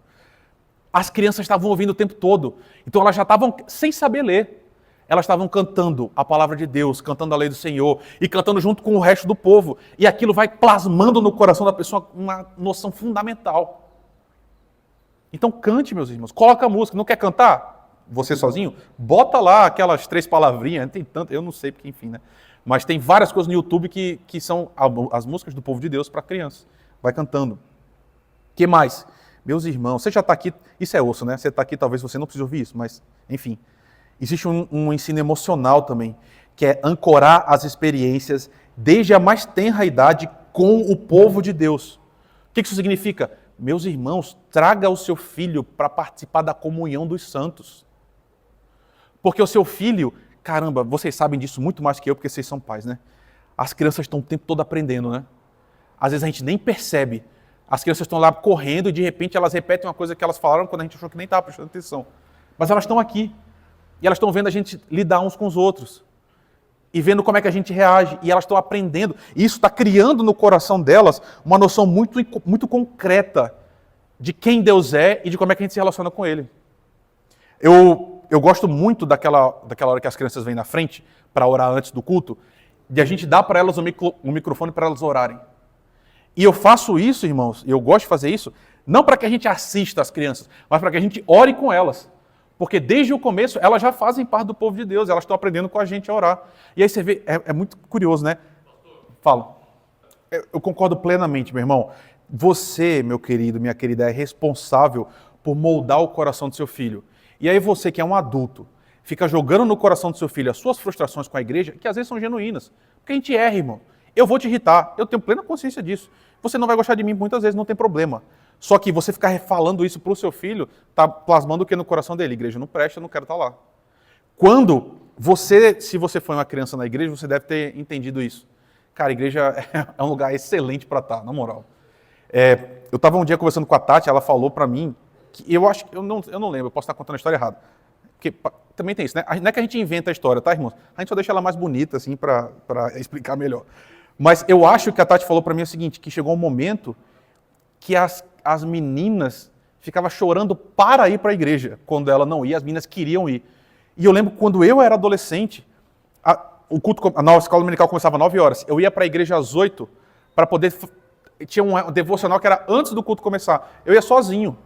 As crianças estavam ouvindo o tempo todo. Então elas já estavam, sem saber ler, elas estavam cantando a palavra de Deus, cantando a lei do Senhor e cantando junto com o resto do povo. E aquilo vai plasmando no coração da pessoa uma noção fundamental. Então cante, meus irmãos, coloca a música. Não quer cantar? Você sozinho? Bota lá aquelas 3 palavrinhas, tem tanto, eu não sei, porque enfim, né? Mas tem várias coisas no YouTube que são as músicas do povo de Deus para crianças. Vai cantando. O que mais? Meus irmãos, você já está aqui, isso é osso, né? Você está aqui, talvez você não precise ouvir isso, mas enfim. Existe um ensino emocional também, que é ancorar as experiências desde a mais tenra idade com o povo de Deus. O que isso significa? Meus irmãos, traga o seu filho para participar da comunhão dos santos. Porque o seu filho, caramba, vocês sabem disso muito mais que eu, porque vocês são pais, né? As crianças estão o tempo todo aprendendo, né? Às vezes a gente nem percebe. As crianças estão lá correndo e de repente elas repetem uma coisa que elas falaram quando a gente achou que nem estava prestando atenção. Mas elas estão aqui. E elas estão vendo a gente lidar uns com os outros. E vendo como é que a gente reage. E elas estão aprendendo. E isso está criando no coração delas uma noção muito, muito concreta de quem Deus é e de como é que a gente se relaciona com Ele. Eu eu gosto muito daquela hora que as crianças vêm na frente para orar antes do culto, de a gente dar para elas o microfone para elas orarem. E eu faço isso, irmãos, e eu gosto de fazer isso, não para que a gente assista as crianças, mas para que a gente ore com elas. Porque desde o começo elas já fazem parte do povo de Deus, elas estão aprendendo com a gente a orar. E aí você vê, é muito curioso, né? Fala. Eu concordo plenamente, meu irmão. Você, meu querido, minha querida, é responsável por moldar o coração do seu filho. E aí você que é um adulto, fica jogando no coração do seu filho as suas frustrações com a igreja, que às vezes são genuínas. Porque a gente erra, irmão. Eu vou te irritar, eu tenho plena consciência disso. Você não vai gostar de mim muitas vezes, não tem problema. Só que você ficar falando isso para o seu filho, está plasmando o que no coração dele? Igreja não presta, eu não quero estar lá. Quando você, se você foi uma criança na igreja, você deve ter entendido isso. Cara, a igreja é um lugar excelente para estar, na moral. Eu estava um dia conversando com a Tati, ela falou para mim, que eu acho que eu não lembro, eu posso estar contando a história errada. Porque também tem isso, né? Não é que a gente inventa a história, tá, irmãos? A gente só deixa ela mais bonita, assim, para explicar melhor. Mas eu acho que a Tati falou para mim o seguinte, que chegou um momento que as meninas ficavam chorando para ir para a igreja. Quando ela não ia, as meninas queriam ir. E eu lembro quando eu era adolescente, o culto, a escola dominical começava às 9 horas. Eu ia para a igreja às 8 para poder... Tinha um devocional que era antes do culto começar. Eu ia sozinho.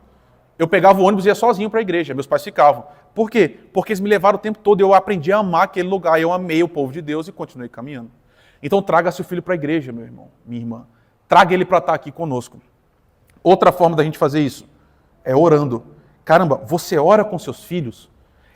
Eu pegava o ônibus e ia sozinho para a igreja. Meus pais ficavam. Por quê? Porque eles me levaram o tempo todo. Eu aprendi a amar aquele lugar. Eu amei o povo de Deus e continuei caminhando. Então traga seu filho para a igreja, meu irmão, minha irmã. Traga ele para estar aqui conosco. Outra forma da gente fazer isso é orando. Caramba, você ora com seus filhos?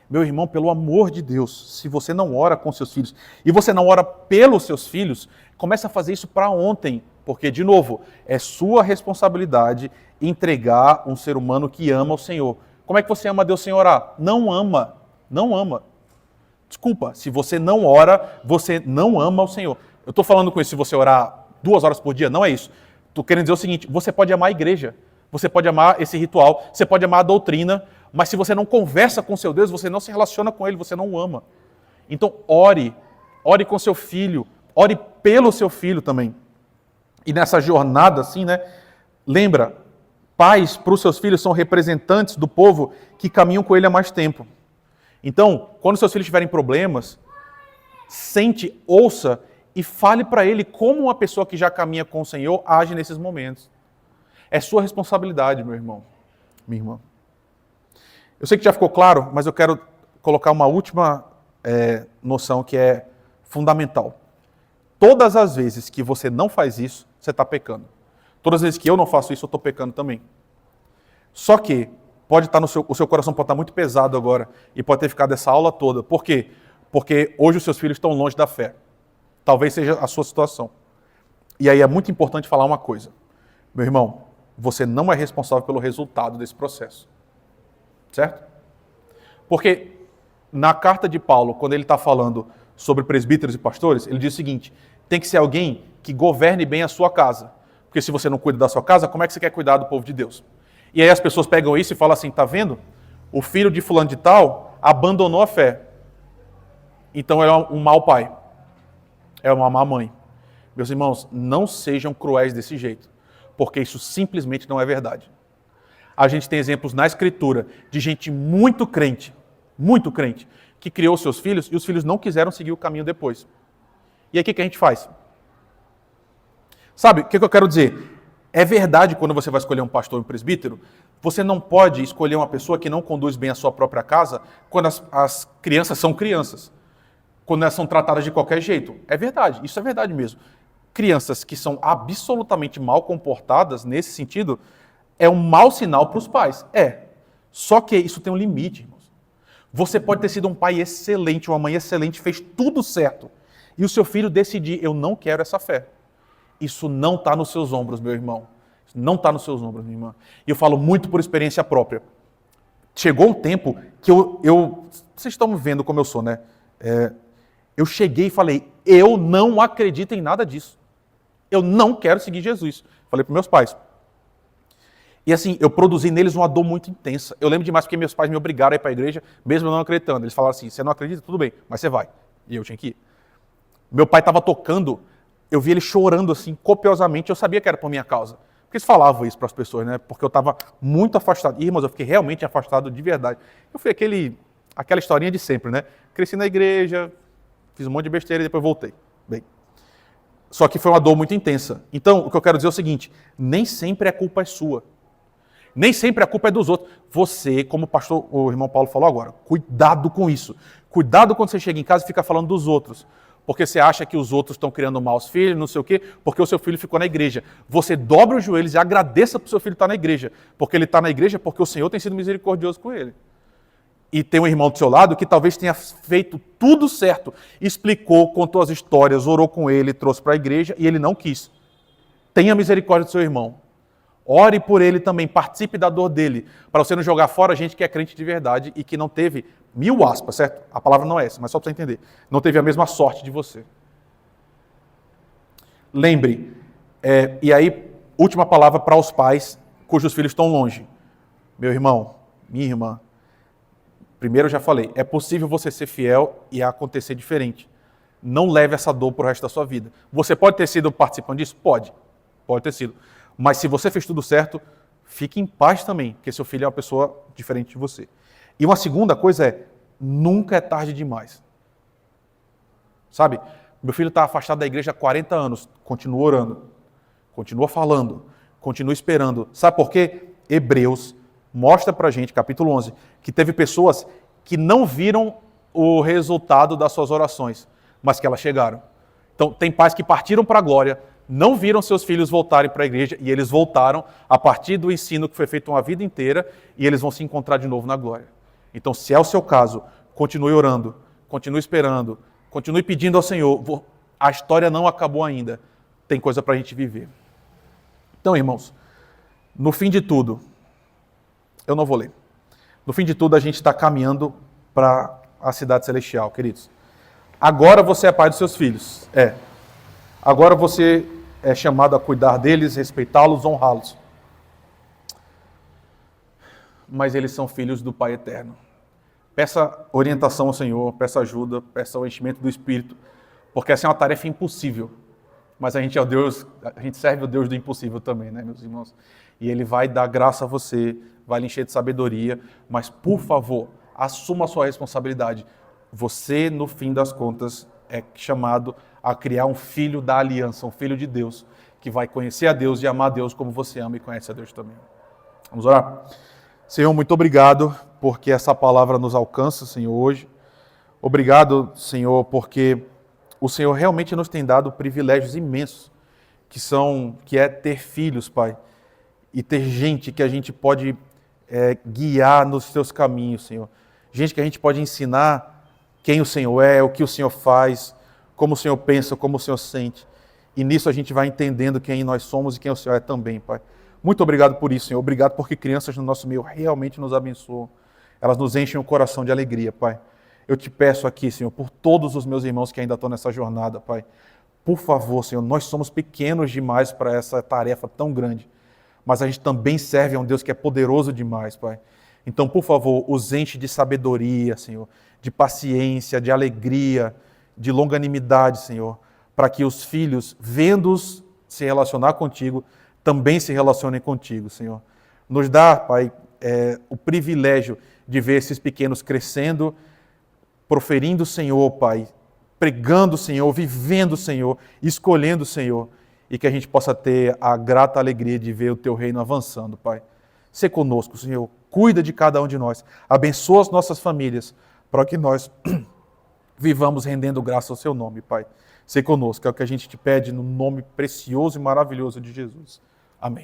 Meu irmão, pelo amor de Deus, se você não ora com seus filhos e você não ora pelos seus filhos, comece a fazer isso para ontem. Porque, de novo, é sua responsabilidade entregar um ser humano que ama o Senhor. Como é que você ama Deus sem orar? Não ama. Não ama. Desculpa, se você não ora, você não ama o Senhor. Eu estou falando com isso, se você orar 2 horas por dia, não é isso. Estou querendo dizer o seguinte, você pode amar a igreja, você pode amar esse ritual, você pode amar a doutrina, mas se você não conversa com seu Deus, você não se relaciona com Ele, você não o ama. Então, ore com seu filho, ore pelo seu filho também. E nessa jornada, assim, né? Lembra, pais para os seus filhos são representantes do povo que caminham com ele há mais tempo. Então, quando seus filhos tiverem problemas, sente, ouça e fale para ele como uma pessoa que já caminha com o Senhor age nesses momentos. É sua responsabilidade, meu irmão, minha irmã. Eu sei que já ficou claro, mas eu quero colocar uma última noção que é fundamental. Todas as vezes que você não faz isso, você está pecando. Todas as vezes que eu não faço isso, eu estou pecando também. Só que pode estar o seu coração pode estar muito pesado agora e pode ter ficado essa aula toda. Por quê? Porque hoje os seus filhos estão longe da fé. Talvez seja a sua situação. E aí é muito importante falar uma coisa. Meu irmão, você não é responsável pelo resultado desse processo. Certo? Porque na carta de Paulo, quando ele está falando sobre presbíteros e pastores, ele diz o seguinte, tem que ser alguém que governe bem a sua casa. Porque se você não cuida da sua casa, como é que você quer cuidar do povo de Deus? E aí as pessoas pegam isso e falam assim, tá vendo? O filho de fulano de tal abandonou a fé. Então ele é um mau pai. É uma má mãe. Meus irmãos, não sejam cruéis desse jeito. Porque isso simplesmente não é verdade. A gente tem exemplos na Escritura de gente muito crente, que criou seus filhos e os filhos não quiseram seguir o caminho depois. E aí o que a gente faz? Sabe, o que eu quero dizer? É verdade quando você vai escolher um pastor e um presbítero, você não pode escolher uma pessoa que não conduz bem a sua própria casa quando as crianças são crianças. Quando elas são tratadas de qualquer jeito. É verdade, isso é verdade mesmo. Crianças que são absolutamente mal comportadas nesse sentido, é um mau sinal para os pais. Só que isso tem um limite, irmãos. Você pode ter sido um pai excelente, uma mãe excelente, fez tudo certo. E o seu filho decidir, eu não quero essa fé. Isso não está nos seus ombros, meu irmão. Isso não está nos seus ombros, minha irmã. E eu falo muito por experiência própria. Chegou um tempo que vocês estão vendo como eu sou, né? Eu cheguei e falei, eu não acredito em nada disso. Eu não quero seguir Jesus. Falei para meus pais. E assim, eu produzi neles uma dor muito intensa. Eu lembro demais porque meus pais me obrigaram a ir para a igreja, mesmo eu não acreditando. Eles falaram assim, você não acredita? Tudo bem, mas você vai. E eu tinha que ir. Meu pai estava tocando, eu vi ele chorando assim, copiosamente, eu sabia que era por minha causa. Porque eles falavam isso para as pessoas, né? Porque eu estava muito afastado. E, irmãos, eu fiquei realmente afastado de verdade. Eu fui aquele aquela historinha de sempre, né? Cresci na igreja, fiz um monte de besteira e depois voltei. Bem, só que foi uma dor muito intensa. Então, o que eu quero dizer é o seguinte, nem sempre a culpa é sua. Nem sempre a culpa é dos outros. Você, como o irmão Paulo falou agora, cuidado com isso. Cuidado quando você chega em casa e fica falando dos outros. Porque você acha que os outros estão criando maus filhos, não sei o quê, porque o seu filho ficou na igreja. Você dobra os joelhos e agradeça para o seu filho estar na igreja. Porque ele está na igreja porque o Senhor tem sido misericordioso com ele. E tem um irmão do seu lado que talvez tenha feito tudo certo. Explicou, contou as histórias, orou com ele, trouxe para a igreja e ele não quis. Tenha misericórdia do seu irmão. Ore por ele também, participe da dor dele, para você não jogar fora gente que é crente de verdade e que não teve, 1000 aspas, certo? A palavra não é essa, mas só para você entender. Não teve a mesma sorte de você. Lembre, e aí, última palavra para os pais cujos filhos estão longe. Meu irmão, minha irmã, primeiro eu já falei, é possível você ser fiel e acontecer diferente. Não leve essa dor para o resto da sua vida. Você pode ter sido participante disso? Pode ter sido. Mas se você fez tudo certo, fique em paz também, porque seu filho é uma pessoa diferente de você. E uma segunda coisa é, nunca é tarde demais. Sabe, meu filho está afastado da igreja há 40 anos, continua orando, continua falando, continua esperando. Sabe por quê? Hebreus mostra pra gente, capítulo 11, que teve pessoas que não viram o resultado das suas orações, mas que elas chegaram. Então, tem pais que partiram para a glória, não viram seus filhos voltarem para a igreja e eles voltaram a partir do ensino que foi feito uma vida inteira e eles vão se encontrar de novo na glória. Então, se é o seu caso, continue orando, continue esperando, continue pedindo ao Senhor. A história não acabou ainda. Tem coisa para a gente viver. Então, irmãos, no fim de tudo, eu não vou ler. No fim de tudo, a gente está caminhando para a cidade celestial, queridos. Agora você é pai dos seus filhos. Agora você é chamado a cuidar deles, respeitá-los, honrá-los. Mas eles são filhos do Pai Eterno. Peça orientação ao Senhor, peça ajuda, peça o enchimento do Espírito, porque essa é uma tarefa impossível. Mas a gente serve o Deus do impossível também, né, meus irmãos? E Ele vai dar graça a você, vai lhe encher de sabedoria, mas, por favor, assuma a sua responsabilidade. Você, no fim das contas, é chamado a criar um filho da aliança, um filho de Deus, que vai conhecer a Deus e amar a Deus como você ama e conhece a Deus também. Vamos orar? Senhor, muito obrigado porque essa palavra nos alcança, Senhor, hoje. Obrigado, Senhor, porque o Senhor realmente nos tem dado privilégios imensos, que é ter filhos, Pai, e ter gente que a gente pode guiar nos seus caminhos, Senhor. Gente que a gente pode ensinar quem o Senhor é, o que o Senhor faz, como o Senhor pensa, como o Senhor sente. E nisso a gente vai entendendo quem nós somos e quem o Senhor é também, Pai. Muito obrigado por isso, Senhor. Obrigado porque crianças no nosso meio realmente nos abençoam. Elas nos enchem o coração de alegria, Pai. Eu te peço aqui, Senhor, por todos os meus irmãos que ainda estão nessa jornada, Pai. Por favor, Senhor, nós somos pequenos demais para essa tarefa tão grande. Mas a gente também serve a um Deus que é poderoso demais, Pai. Então, por favor, os enche de sabedoria, Senhor, de paciência, de alegria, de longanimidade, Senhor, para que os filhos, vendo-os se relacionar contigo, também se relacionem contigo, Senhor. Nos dá, Pai, o privilégio de ver esses pequenos crescendo, proferindo o Senhor, Pai, pregando o Senhor, vivendo o Senhor, escolhendo o Senhor, e que a gente possa ter a grata alegria de ver o Teu reino avançando, Pai. Sê conosco, Senhor, cuida de cada um de nós, abençoa as nossas famílias, para que nós vivamos rendendo graça ao Seu nome, Pai. Sê conosco, é o que a gente te pede no nome precioso e maravilhoso de Jesus. Amém.